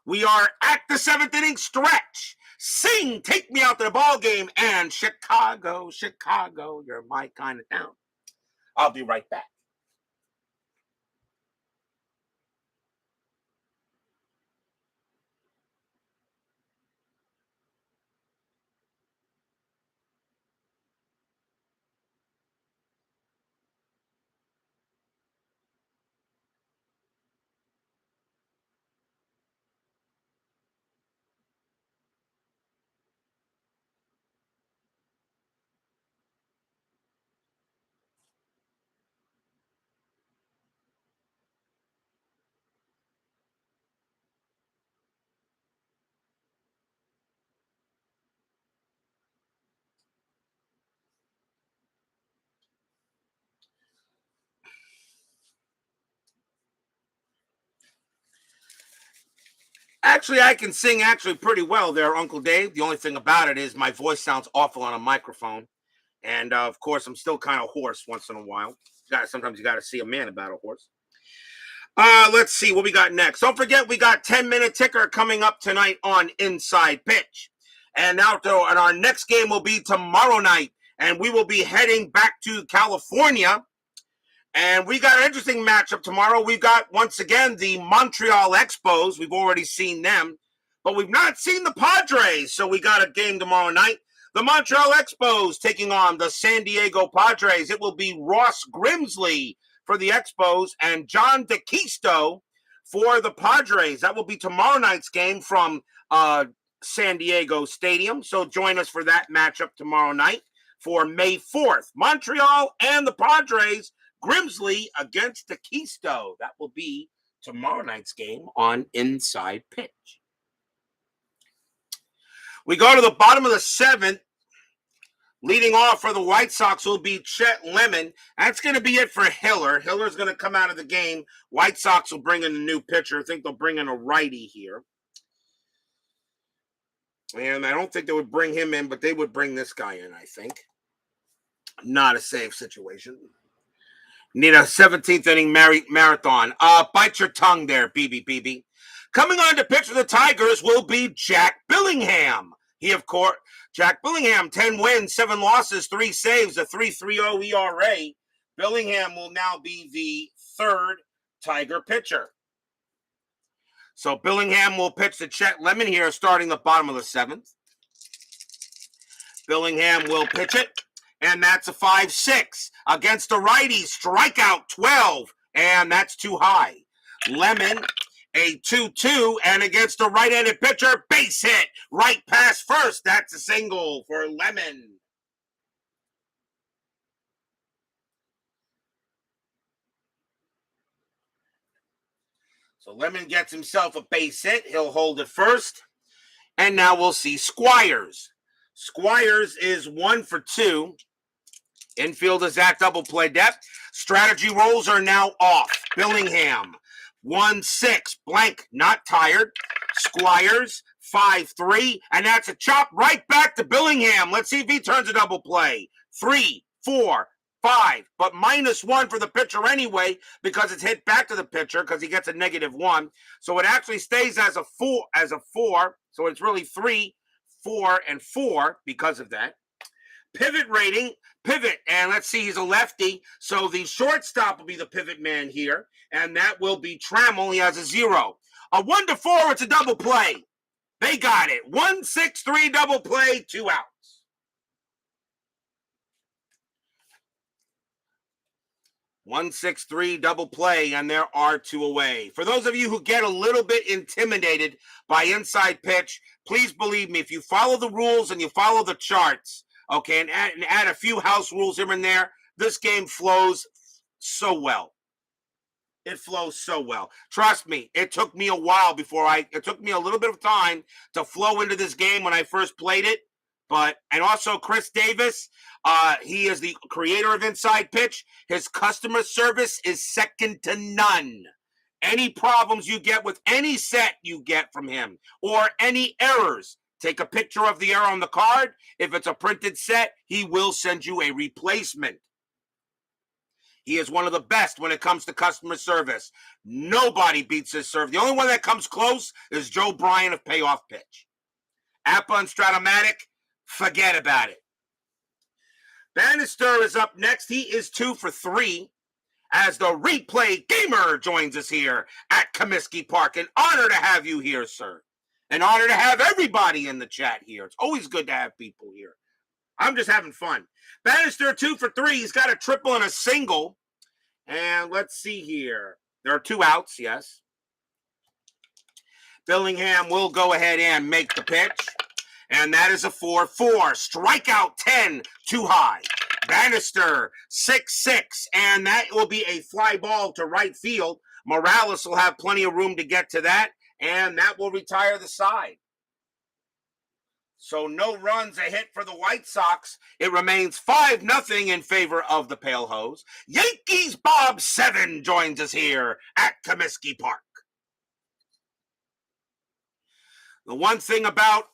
We are at the 7th inning stretch. Sing, take me out to the ball game. And Chicago, Chicago, you're my kind of town. I'll be right back. Actually, I can sing pretty well there, Uncle Dave. The only thing about it is my voice sounds awful on a microphone. And, of course, I'm still kind of hoarse once in a while. Sometimes you got to see a man about a horse. Let's see what we got next. Don't forget, we got 10-minute ticker coming up tonight on Inside Pitch. And our next game will be tomorrow night. And we will be heading back to California. And we got an interesting matchup tomorrow. We've got, once again, the Montreal Expos. We've already seen them. But we've not seen the Padres. So we got a game tomorrow night. The Montreal Expos taking on the San Diego Padres. It will be Ross Grimsley for the Expos and John DeKisto for the Padres. That will be tomorrow night's game from San Diego Stadium. So join us for that matchup tomorrow night for May 4th. Montreal and the Padres. Grimsley against DeKisto. That will be tomorrow night's game on Inside Pitch. We go to the bottom of the 7th. Leading off for the White Sox will be Chet Lemon. That's going to be it for Hiller. Hiller's going to come out of the game. White Sox will bring in a new pitcher. I think they'll bring in a righty here. And I don't think they would bring him in, but they would bring this guy in, I think. Not a safe situation. Need a 17th inning marathon. Bite your tongue there, BB. Coming on to pitch for the Tigers will be Jack Billingham. Jack Billingham, 10 wins, 7 losses, 3 saves, a 3.30 ERA. Billingham will now be the 3rd Tiger pitcher. So Billingham will pitch to Chet Lemon here, starting the bottom of the 7th. Billingham will pitch it. And that's a 5-6 against the righty. Strikeout 12, and that's too high. Lemon, a 2-2, and against the right-handed pitcher, base hit right past first. That's a single for Lemon. So Lemon gets himself a base hit. He'll hold it first. And now we'll see Squires. Squires is 1 for 2. Infield is at double play depth. Strategy rolls are now off. Billingham, 1-6, blank, not tired. Squires, 5-3, and that's a chop right back to Billingham. Let's see if he turns a double play. 3, 4, 5, but -1 for the pitcher anyway because it's hit back to the pitcher because he gets a -1. So it actually stays as a 4. So it's really 3, 4, and 4 because of that. Pivot rating, pivot, and let's see, he's a lefty, so the shortstop will be the pivot man here, and that will be Trammell. He has a 0. A 1 to 4, it's a double play. They got it. 1-6-3 double play, 2 outs. 1-6-3 double play, and there are 2 away. For those of you who get a little bit intimidated by inside pitch, please believe me, if you follow the rules and you follow the charts, okay, and add a few house rules here and there, this game flows so well. It flows so well. Trust me, it took me a while it took me a little bit of time to flow into this game when I first played it. And also Chris Davis, he is the creator of Inside Pitch. His customer service is second to none. Any problems you get with any set you get from him or any errors, take a picture of the error on the card. If it's a printed set, he will send you a replacement. He is one of the best when it comes to customer service. Nobody beats his service. The only one that comes close is Joe Bryan of Payoff Pitch. Appa and Stratomatic, forget about it. Bannister is up next. He is 2 for 3 as the replay gamer joins us here at Comiskey Park. An honor to have you here, sir. An honor to have everybody in the chat here. It's always good to have people here. I'm just having fun. Bannister 2 for 3. He's got a triple and a single. And let's see here. There are 2 outs, yes. Billingham will go ahead and make the pitch. And that is a 4-4. Strikeout 10, too high. Bannister 6-6. And that will be a fly ball to right field. Morales will have plenty of room to get to that. And that will retire the side. So no runs, a hit for the White Sox. It remains 5-0 in favor of the Pale Hose. Yankees Bob 7 joins us here at Comiskey Park. The one thing about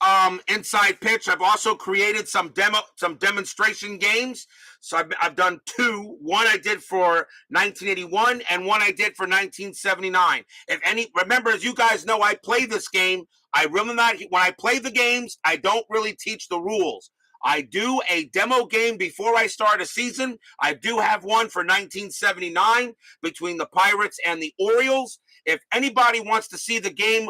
Inside Pitch, I've also created some demonstration games. So I've done 2. One I did for 1981 and one I did for 1979. Remember, as you guys know, I play this game. When I play the games, I don't really teach the rules. I do a demo game before I start a season. I do have one for 1979 between the Pirates and the Orioles. If anybody wants to see the game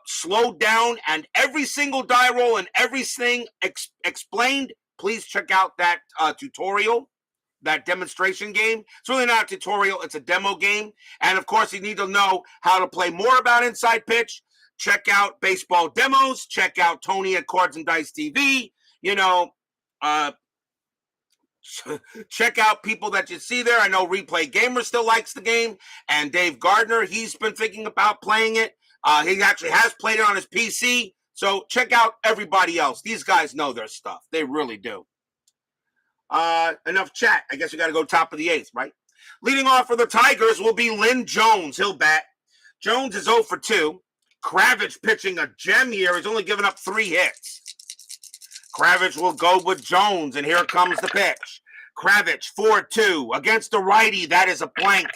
slowed down and every single die roll and everything explained, please check out that tutorial, that demonstration game. It's really not a tutorial, it's a demo game. And of course, you need to know how to play more about Inside Pitch. Check out baseball demos. Check out Tony at Cards and Dice TV. Check out people that you see there. I know Replay Gamer still likes the game. And Dave Gardner, he's been thinking about playing it. He actually has played it on his PC. So check out everybody else. These guys know their stuff. They really do. Enough chat. I guess we got to go top of the 8th, right? Leading off for the Tigers will be Lynn Jones. He'll bat. Jones is 0 for 2. Kravec pitching a gem here. He's only given up 3 hits. Kravec will go with Jones, and here comes the pitch. Kravec 4-2 against the righty. That is a blank.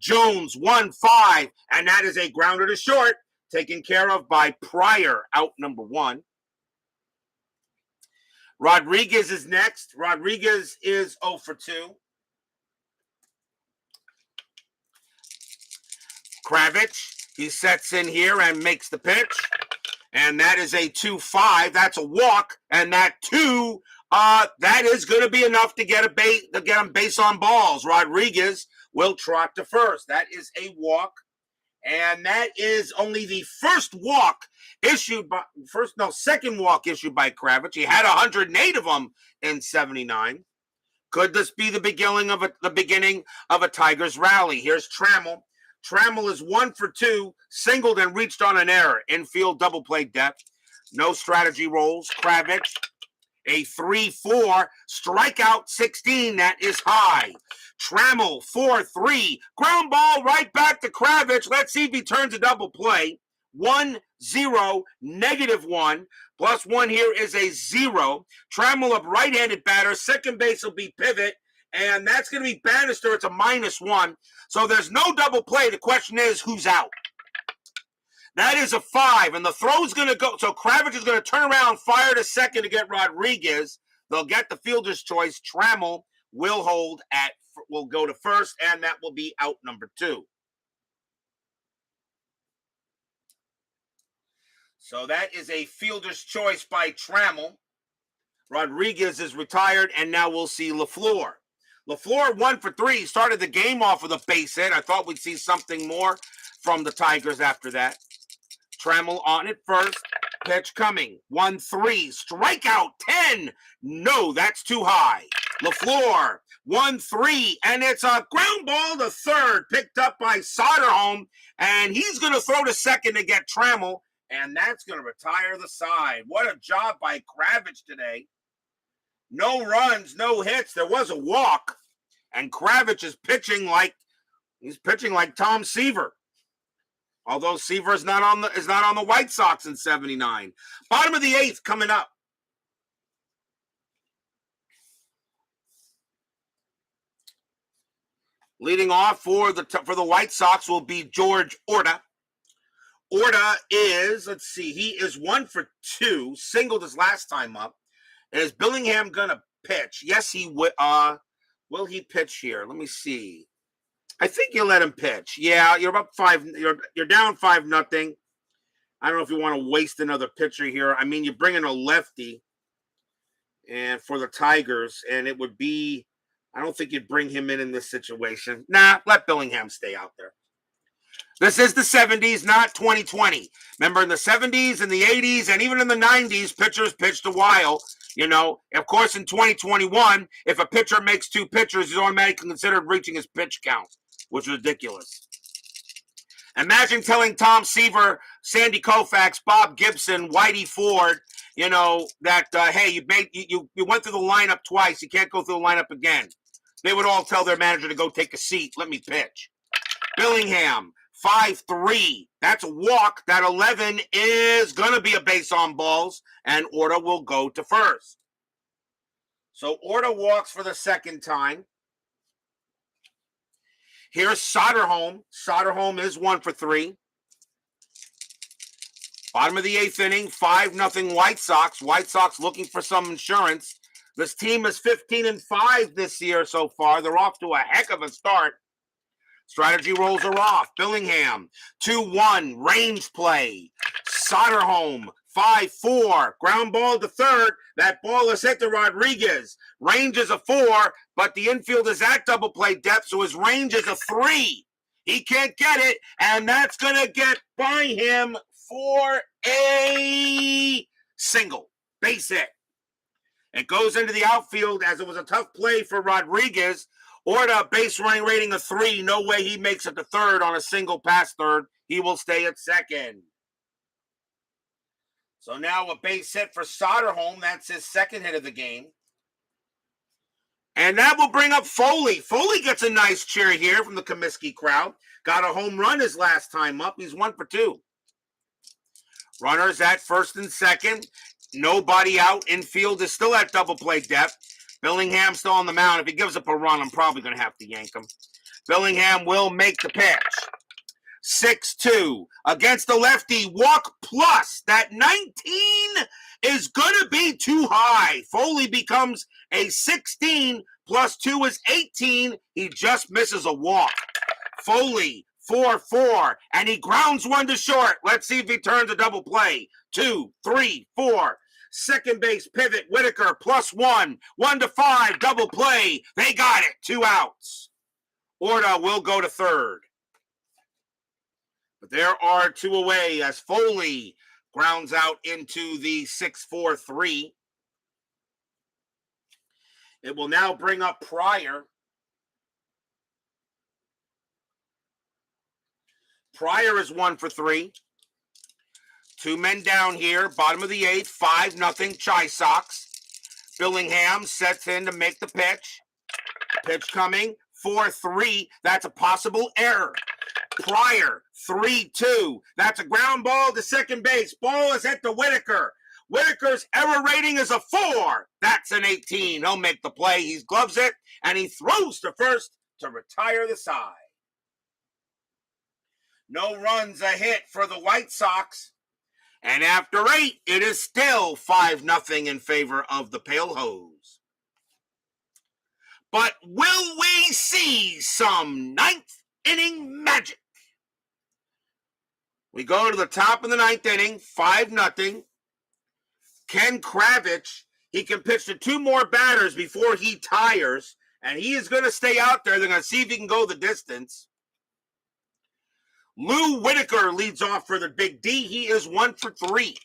Jones 1-5, and that is a grounder to short, taken care of by Pryor, out number 1. Rodriguez is next. Rodriguez is 0 for 2. Kravec, he sets in here and makes the pitch. And that is a 2-5. That's a walk. And that 2, that is going to be enough to get him base on balls. Rodriguez will trot to first. That is a walk. And that is only the second walk issued by Kravec. He had 108 of them in 79. Could this be the beginning of a Tigers rally? Here's Trammell. Trammell is 1 for 2, singled and reached on an error. Infield double play depth. No strategy rolls. Kravec, a 3-4, strikeout 16. That is high. Trammell 4-3, ground ball right back to Kravec. Let's see if he turns a double play. 1-0, -1. +1 here is a 0. Trammell up right-handed batter. Second base will be pivot. And that's going to be Bannister. It's a -1. So there's no double play. The question is, who's out? That is a 5, and the throw's going to go. So Kravec is going to turn around, fire to second to get Rodriguez. They'll get the fielder's choice. Trammell will will go to first, and that will be out number 2. So that is a fielder's choice by Trammell. Rodriguez is retired, and now we'll see Leflore. Leflore 1 for 3. Started the game off with a base hit. I thought we'd see something more from the Tigers after that. Trammell on it first. Pitch coming. 1-3. Strikeout 10. No, that's too high. Leflore 1-3. And it's a ground ball to third. Picked up by Soderholm. And he's going to throw to second to get Trammell. And that's going to retire the side. What a job by Kravec today. No runs, no hits. There was a walk. And Kravec is pitching like Tom Seaver. Although Seaver is not on the White Sox in '79. Bottom of the 8th coming up. Leading off for the White Sox will be George Orta. Orta is, let's see, he is 1 for 2, singled his last time up. Is Billingham gonna pitch? Yes, he will he pitch here? Let me see. I think you let him pitch. Yeah, you're up 5. You're down 5-0. I don't know if you want to waste another pitcher here. I mean, you bring in a lefty, and for the Tigers, and it would be. I don't think you'd bring him in this situation. Nah, let Billingham stay out there. This is the 70s, not 2020. Remember, in the 70s and the 80s and even in the 90s, pitchers pitched a while. You know, of course, in 2021, if a pitcher makes 2 pitchers, he's automatically considered reaching his pitch count, which is ridiculous. Imagine telling Tom Seaver, Sandy Koufax, Bob Gibson, Whitey Ford, you know, that, hey, you went through the lineup twice. You can't go through the lineup again. They would all tell their manager to go take a seat. Let me pitch. Billingham, 5-3. That's a walk. That 11 is going to be a base on balls, and Orta will go to first. So Orta walks for the second time. Here's Soderholm. Soderholm is 1 for 3. Bottom of the 8th inning, 5-0 White Sox. White Sox looking for some insurance. This team is 15-5 this year so far. They're off to a heck of a start. Strategy rolls are off. Billingham, 2-1, range play. Soderholm, 5-4, ground ball to third. That ball is hit to Rodriguez. Range is a 4, but the infield is at double play depth, so his range is a 3. He can't get it, and that's going to get by him for a single. Base hit. It goes into the outfield as it was a tough play for Rodriguez. Orta, base running rating of 3. No way he makes it to third on a single past third. He will stay at second. So now a base hit for Soderholm. That's his second hit of the game. And that will bring up Foley. Foley gets a nice cheer here from the Comiskey crowd. Got a home run his last time up. He's 1 for 2. Runners at first and second. Nobody out. Infield is still at double play depth. Billingham still on the mound. If he gives up a run, I'm probably going to have to yank him. Billingham will make the pitch. 6-2 against the lefty. Walk plus. That 19 is going to be too high. Foley becomes a 16 plus 2 is 18. He just misses a walk. Foley, 4-4, and he grounds one to short. Let's see if he turns a double play. 2, 3, 4. Second base pivot, Whitaker, +1, 1-5, double play. They got it, 2 outs. Orta will go to third. But there are 2 away as Foley grounds out into the 6-4-3. It will now bring up Pryor. Pryor is 1 for 3. 2 men down here, bottom of the 8th, 5-0 Chi Sox. Billingham sets in to make the pitch. Pitch coming, 4-3. That's a possible error. Pryor, 3-2. That's a ground ball to second base. Ball is hit to Whitaker. Whitaker's error rating is a 4. That's an 18. He'll make the play. He gloves it, and he throws to first to retire the side. No runs, a hit for the White Sox. And after 8, it is still 5-0 in favor of the Pale Hose. But will we see some ninth inning magic? We go to the top of the ninth inning, 5-0. Ken Kravec, he can pitch to 2 more batters before he tires, and he is going to stay out there. They're going to see if he can go the distance. Lou Whitaker leads off for the Big D. He is 1 for 3.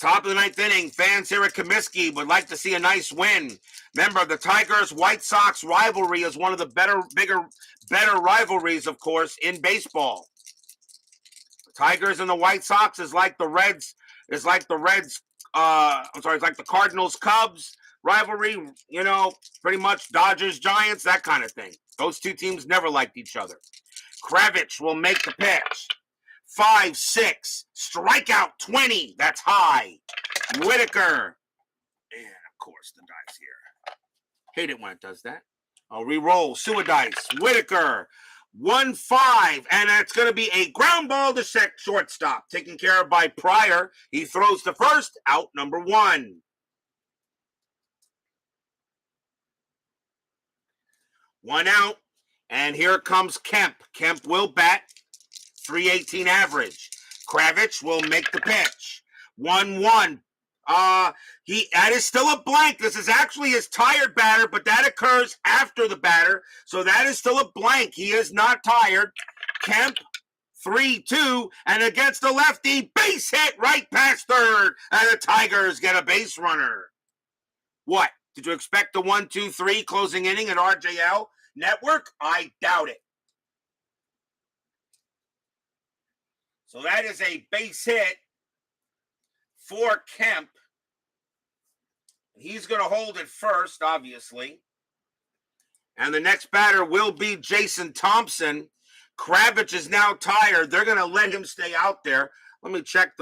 Top of the ninth inning, fans here at Comiskey would like to see a nice win. Remember, the Tigers-White Sox rivalry is one of the better rivalries, of course, in baseball. The Tigers and the White Sox is like the Reds. It's like the Cardinals-Cubs rivalry. You know, pretty much Dodgers-Giants, that kind of thing. Those two teams never liked each other. Kravec will make the pitch. 5-6, strikeout 20. That's high. Whitaker. And, of course, the dice here. Hate it when it does that. I'll re-roll. Dice. Whitaker. 1-5. And it's going to be a ground ball to shortstop. Taken care of by Pryor. He throws to first. Out number 1. 1 out. And here comes Kemp. Kemp will bat. 318 average. Kravec will make the pitch. 1-1. That is still a blank. This is actually his tired batter, but that occurs after the batter. So that is still a blank. He is not tired. Kemp, 3-2, and against the lefty, base hit right past third, and the Tigers get a base runner. What? Did you expect the 1-2-3 closing inning at RJL Network? I doubt it. So that is a base hit for Kemp. He's going to hold it first, obviously. And the next batter will be Jason Thompson. Kravec is now tired. They're going to let him stay out there. Let me check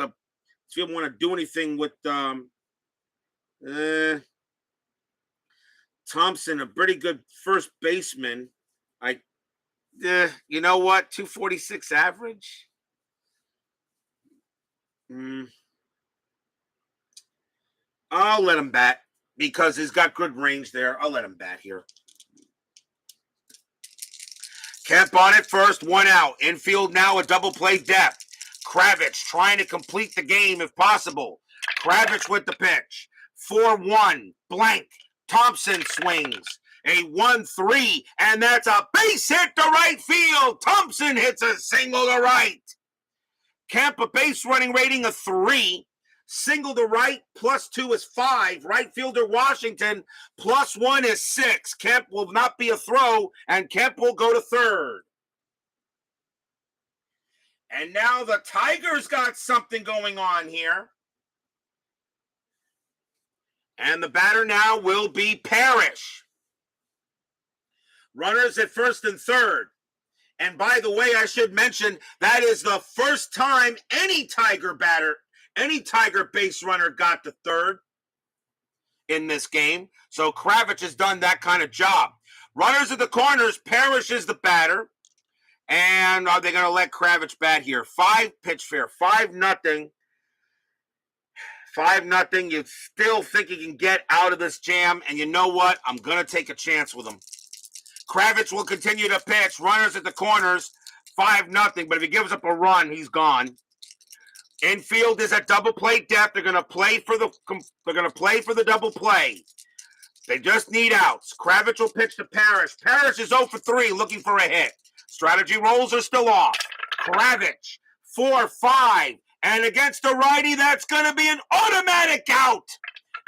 see if I want to do anything with Thompson, a pretty good first baseman. You know what? 246 average. I'll let him bat because he's got good range there. I'll let him bat here. Kemp on it first, 1 out. Infield now a double play depth. Kravec trying to complete the game if possible. Kravec with the pitch. 4-1, blank. Thompson swings. A 1-3, and that's a base hit to right field. Thompson hits a single to right. Kemp, a base running rating of 3. Single to right, +2 is 5. Right fielder Washington, +1 is 6. Kemp will not be a throw, and Kemp will go to third. And now the Tigers got something going on here. And the batter now will be Parrish. Runners at first and third. And by the way, I should mention, that is the first time any Tiger base runner got to third in this game. So Kravec has done that kind of job. Runners at the corners, Parrish is the batter. And are they going to let Kravec bat here? 5 pitch fair, 5-0. 5-0. You still think you can get out of this jam. And you know what? I'm going to take a chance with him. Kravec will continue to pitch. Runners at the corners, 5-0. But if he gives up a run, he's gone. Infield is at double play depth. They're going to play for the double play. They just need outs. Kravec will pitch to Parrish. Parrish is 0 for 3, looking for a hit. Strategy rolls are still off. Kravec, 4-5. And against a righty, that's going to be an automatic out.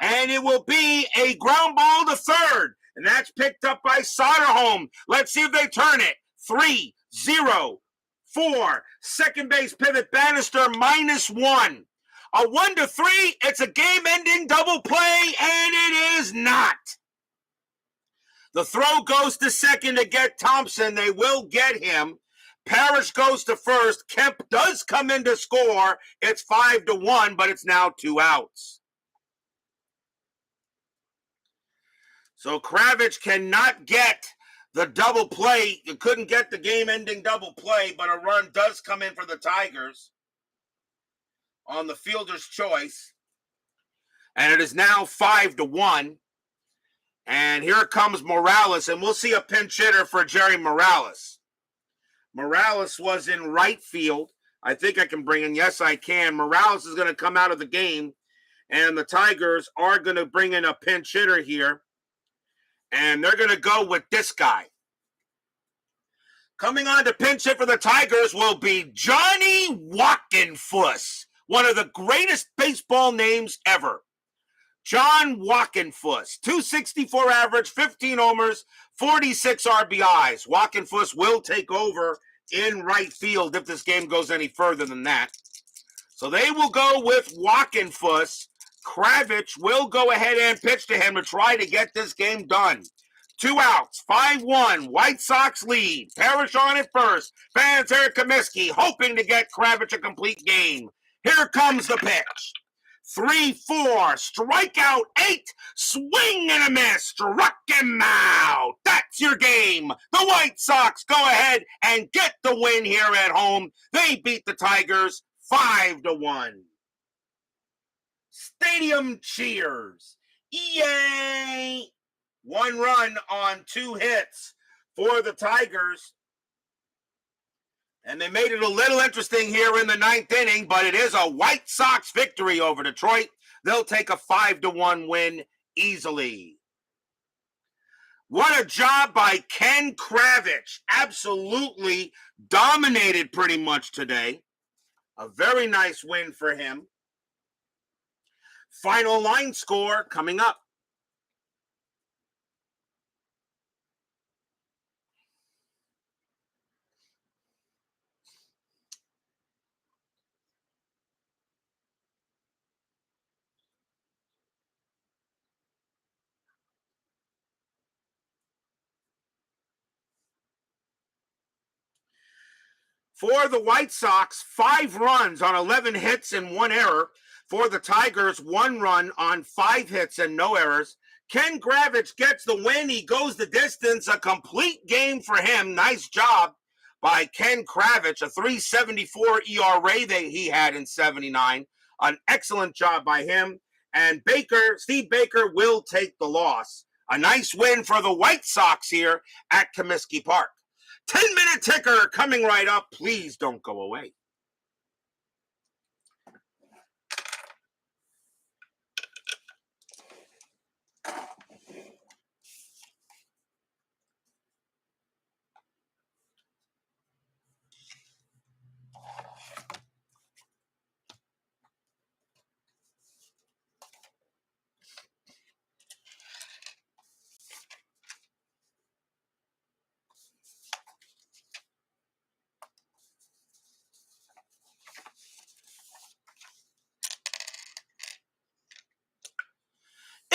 And it will be a ground ball to third. And that's picked up by Soderholm. Let's see if they turn it. 3-0. 4. Second base pivot, Bannister, -1. A 1-3, it's a game-ending double play, and it is not. The throw goes to second to get Thompson. They will get him. Parrish goes to first. Kemp does come in to score. It's 5-1, but it's now 2 outs. So Kravec cannot get the double play. You couldn't get the game-ending double play, but a run does come in for the Tigers on the fielder's choice. And it is now 5-1. And here comes Morales, and we'll see a pinch hitter for Jerry Morales. Morales was in right field. I think I can bring in, yes, I can. Morales is going to come out of the game, and the Tigers are going to bring in a pinch hitter here. And they're going to go with this guy. Coming on to pinch hit for the Tigers will be Johnny Walkenfuss, one of the greatest baseball names ever. John Walkenfuss, 264 average, 15 homers, 46 RBIs. Walkenfuss will take over in right field if this game goes any further than that. So they will go with Walkenfuss. Kravec will go ahead and pitch to him to try to get this game done. 2 outs, 5-1, White Sox lead. Parrish on at first. Fans here at Comiskey hoping to get Kravec a complete game. Here comes the pitch. 3-4, strikeout 8, swing and a miss, struck him out. That's your game. The White Sox go ahead and get the win here at home. They beat the Tigers 5-1. Stadium cheers. Yay! 1 run on 2 hits for the Tigers. And they made it a little interesting here in the 9th inning, but it is a White Sox victory over Detroit. They'll take a 5-1 win easily. What a job by Ken Kravec. Absolutely dominated pretty much today. A very nice win for him. Final line score coming up. For the White Sox, 5 runs on 11 hits and 1 error. For the Tigers, 1 run on 5 hits and no errors. Ken Kravec gets the win. He goes the distance. A complete game for him. Nice job by Ken Kravec. A 3.74 ERA that he had in 79. An excellent job by him. And Steve Baker will take the loss. A nice win for the White Sox here at Comiskey Park. 10-minute ticker coming right up. Please don't go away.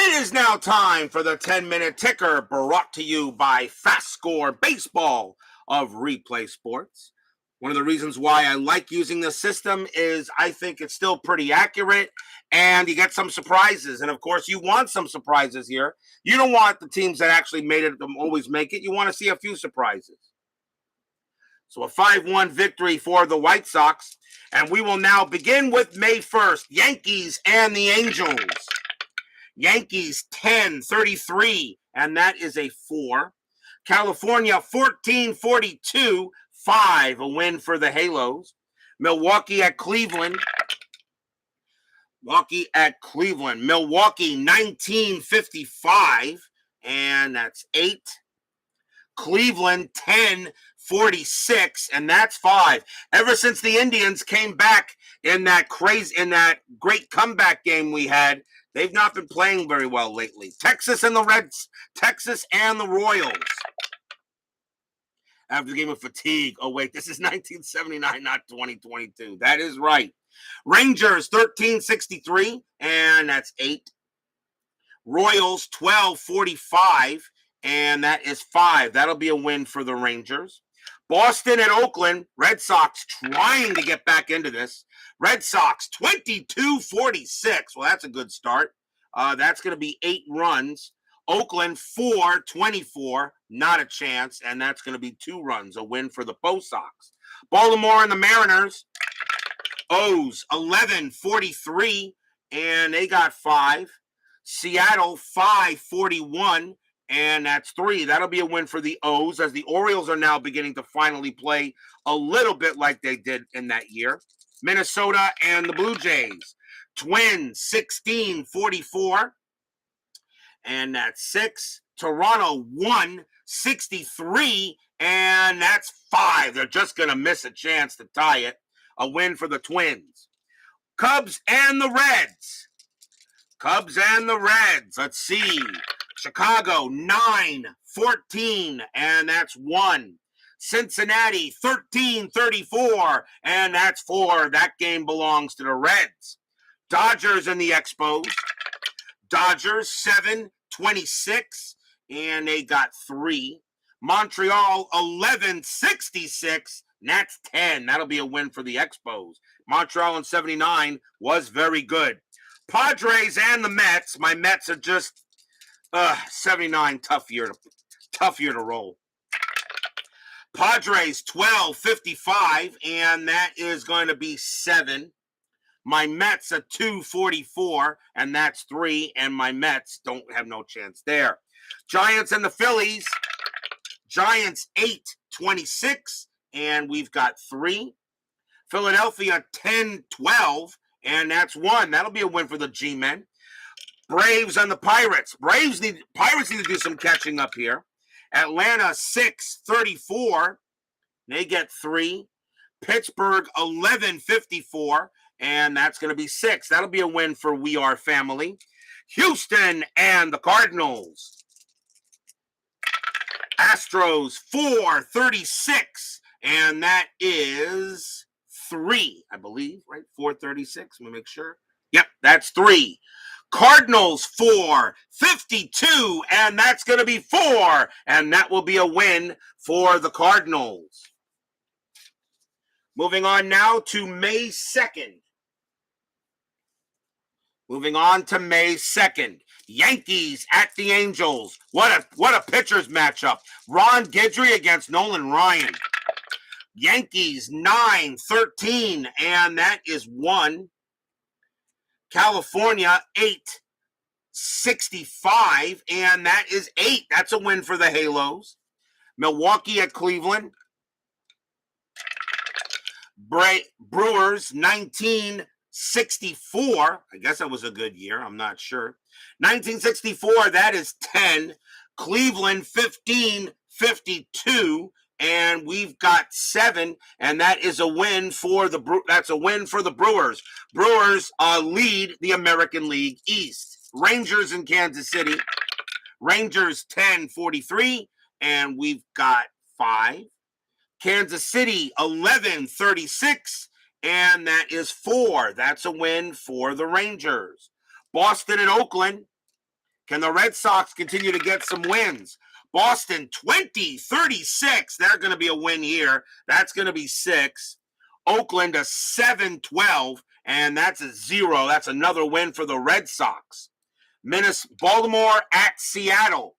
It is now time for the 10-minute ticker, brought to you by FastScore Baseball of Replay Sports. One of the reasons why I like using this system is I think it's still pretty accurate, and you get some surprises. And, of course, you want some surprises here. You don't want the teams that actually made it to always make it. You want to see a few surprises. So a 5-1 victory for the White Sox. And we will now begin with May 1st, Yankees and the Angels. Yankees 10-33, and that is a 4. California 14-42, 5, a win for the Halos. Milwaukee at Cleveland. Milwaukee 19-55, and that's 8. Cleveland 10-46, and that's 5. Ever since the Indians came back in that great comeback game we had, they've not been playing very well lately. Texas and the Royals. After the game of fatigue. Oh, wait, this is 1979, not 2022. That is right. Rangers 13-63, and that's 8. Royals 12-45, and that is 5. That'll be a win for the Rangers. Boston at Oakland. Red Sox trying to get back into this. Red Sox 22-46. Well, that's a good start. That's going to be 8 runs. Oakland 4-24. Not a chance. And that's going to be 2 runs. A win for the Post Sox. Baltimore and the Mariners. O's 11-43. And they got 5. Seattle 5-41. And that's 3. That'll be a win for the O's, as the Orioles are now beginning to finally play a little bit like they did in that year. Minnesota and the Blue Jays. Twins 16-44. And that's 6. Toronto 1-63. And that's 5. They're just going to miss a chance to tie it. A win for the Twins. Cubs and the Reds. Cubs and the Reds. Let's see. Chicago 9-14, and that's 1. Cincinnati 13-34, and that's 4. That game belongs to the Reds. Dodgers and the Expos. Dodgers 7-26, and they got 3. Montreal 11-66, and that's 10. That'll be a win for the Expos. Montreal in 79 was very good. Padres and the Mets. My Mets are just 79, tough year to roll. Padres 12-55, and that is going to be 7. My Mets are 2-44, and that's 3, and my Mets don't have no chance there. Giants and the Phillies. Giants 8-26, and we've got 3. Philadelphia 10-12, and that's 1. That'll be a win for the G-Men. Braves and the Pirates. Pirates need to do some catching up here. Atlanta 6-34. They get 3. Pittsburgh 11-54. And that's going to be 6. That'll be a win for We Are Family. Houston and the Cardinals. Astros 4-36. And that is 3, I believe, right? 436. Let me make sure. Yep, that's 3. Cardinals 4-52, and that's going to be 4, and that will be a win for the Cardinals. Moving on now to May 2nd. Yankees at the Angels. What a pitcher's matchup. Ron Guidry against Nolan Ryan. Yankees 9-13, and that is 1. California 8-65, and that is 8. That's a win for the Halos. Milwaukee at Cleveland. Brewers 1964. I guess that was a good year. I'm not sure. 1964, that is 10. Cleveland 15-52. And we've got 7, and that is a win for the Brewers. Brewers lead the American League East. Rangers in Kansas City. Rangers 10-43, and we've got 5. Kansas City 11-36, and that is 4. That's a win for the Rangers. Boston and Oakland. Can the Red Sox continue to get some wins? Boston 20-36. They're going to be a win here. That's going to be 6. Oakland a 7-12, and that's a 0. That's another win for the Red Sox. Baltimore at Seattle.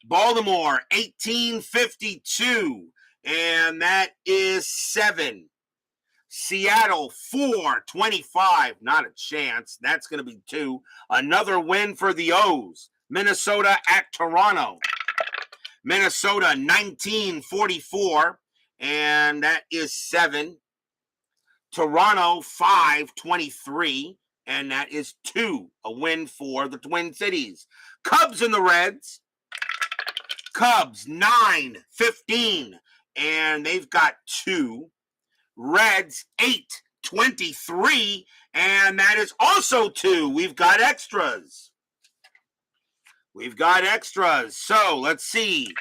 Baltimore 18-52, and that is 7. Seattle 4-25. Not a chance. That's going to be 2. Another win for the O's. Minnesota at Toronto. Minnesota 19-44, and that is 7. Toronto 5-23, and that is 2. A win for the Twin Cities. Cubs and the Reds. Cubs 9-15, and they've got 2. Reds 8-23, and that is also 2. We've got extras. So let's see.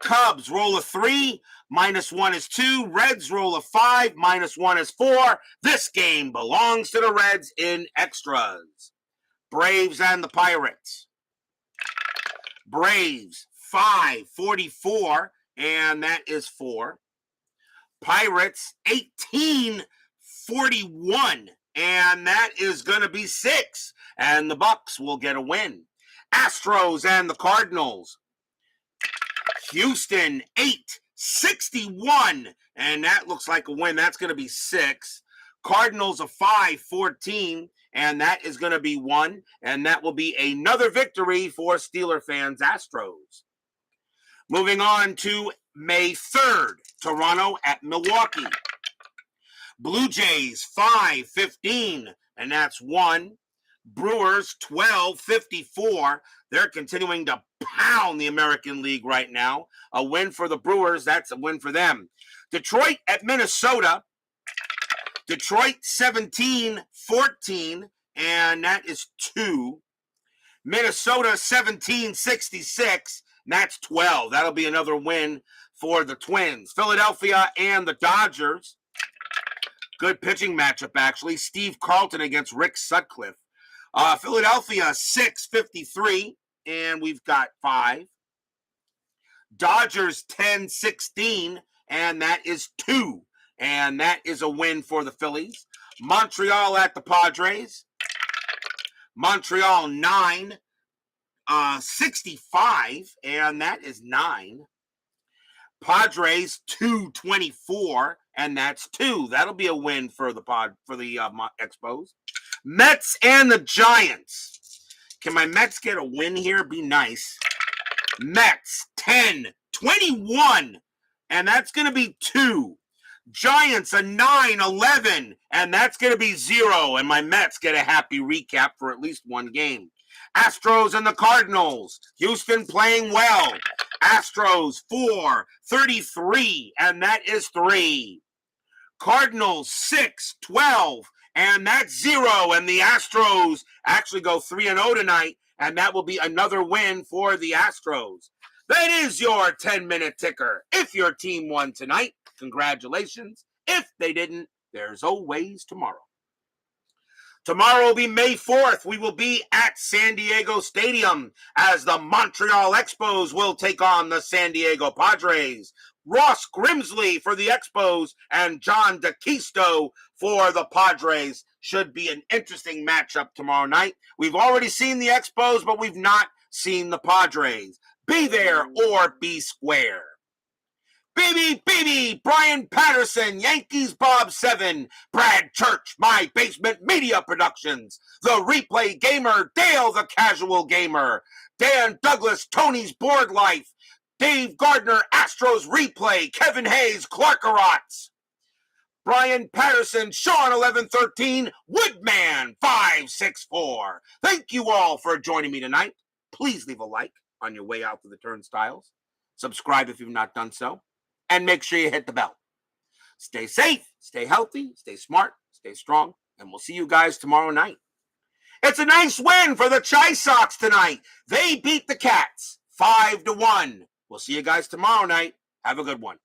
Cubs roll a 3, -1 is 2. Reds roll a 5, -1 is 4. This game belongs to the Reds in extras. Braves and the Pirates. Braves 5-44, and that is 4. Pirates 18-41, and that is going to be 6, and the Bucks will get a win. Astros and the Cardinals. Houston 8-61, and that looks like a win. That's going to be 6. Cardinals a 5-14, and that is going to be 1, and that will be another victory for Steeler fans. Astros. Moving on to May 3rd, Toronto at Milwaukee. Blue Jays 5-15, and that's 1. Brewers 12-54. They're continuing to pound the American League right now. A win for the Brewers. That's a win for them. Detroit at Minnesota. Detroit 17-14, and that is 2. Minnesota 17-66, and that's 12. That'll be another win for the Twins. Philadelphia and the Dodgers. Good pitching matchup, actually. Steve Carlton against Rick Sutcliffe. Philadelphia 6-53, and we've got 5. Dodgers 10-16, and that is 2. And that is a win for the Phillies. Montreal at the Padres. Montreal 9-65, and that is 9. Padres 2-24, and that's 2. That'll be a win for the Expos. Mets and the Giants. Can my Mets get a win here? Be nice. Mets 10-21, and that's going to be 2. Giants a 9-11, and that's going to be 0, and my Mets get a happy recap for at least one game. Astros and the Cardinals. Houston playing well. Astros 4-33, and that is 3. Cardinals 6-12, and that's 0, and the Astros actually go 3-0 tonight, and that will be another win for the Astros. That is your 10-minute ticker. If your team won tonight, congratulations. If they didn't, there's always tomorrow. Tomorrow will be May 4th. We will be at San Diego Stadium as the Montreal Expos will take on the San Diego Padres. Ross Grimsley for the Expos and John DeCisto for the Padres. Should be an interesting matchup tomorrow night. We've already seen the Expos, but we've not seen the Padres. Be there or be square. Baby, Brian Patterson, Yankees Bob 7, Brad Church, My Basement Media Productions, The Replay Gamer, Dale the Casual Gamer, Dan Douglas, Tony's Board Life, Dave Gardner, Astros Replay, Kevin Hayes, Clarkerots, Brian Patterson, Sean 1113, Woodman 564. Thank you all for joining me tonight. Please leave a like on your way out to the turnstiles. Subscribe if you've not done so. And make sure you hit the bell. Stay safe, stay healthy, stay smart, stay strong, and we'll see you guys tomorrow night. It's a nice win for the Chi Sox tonight. They beat the Cats 5-1. We'll see you guys tomorrow night. Have a good one.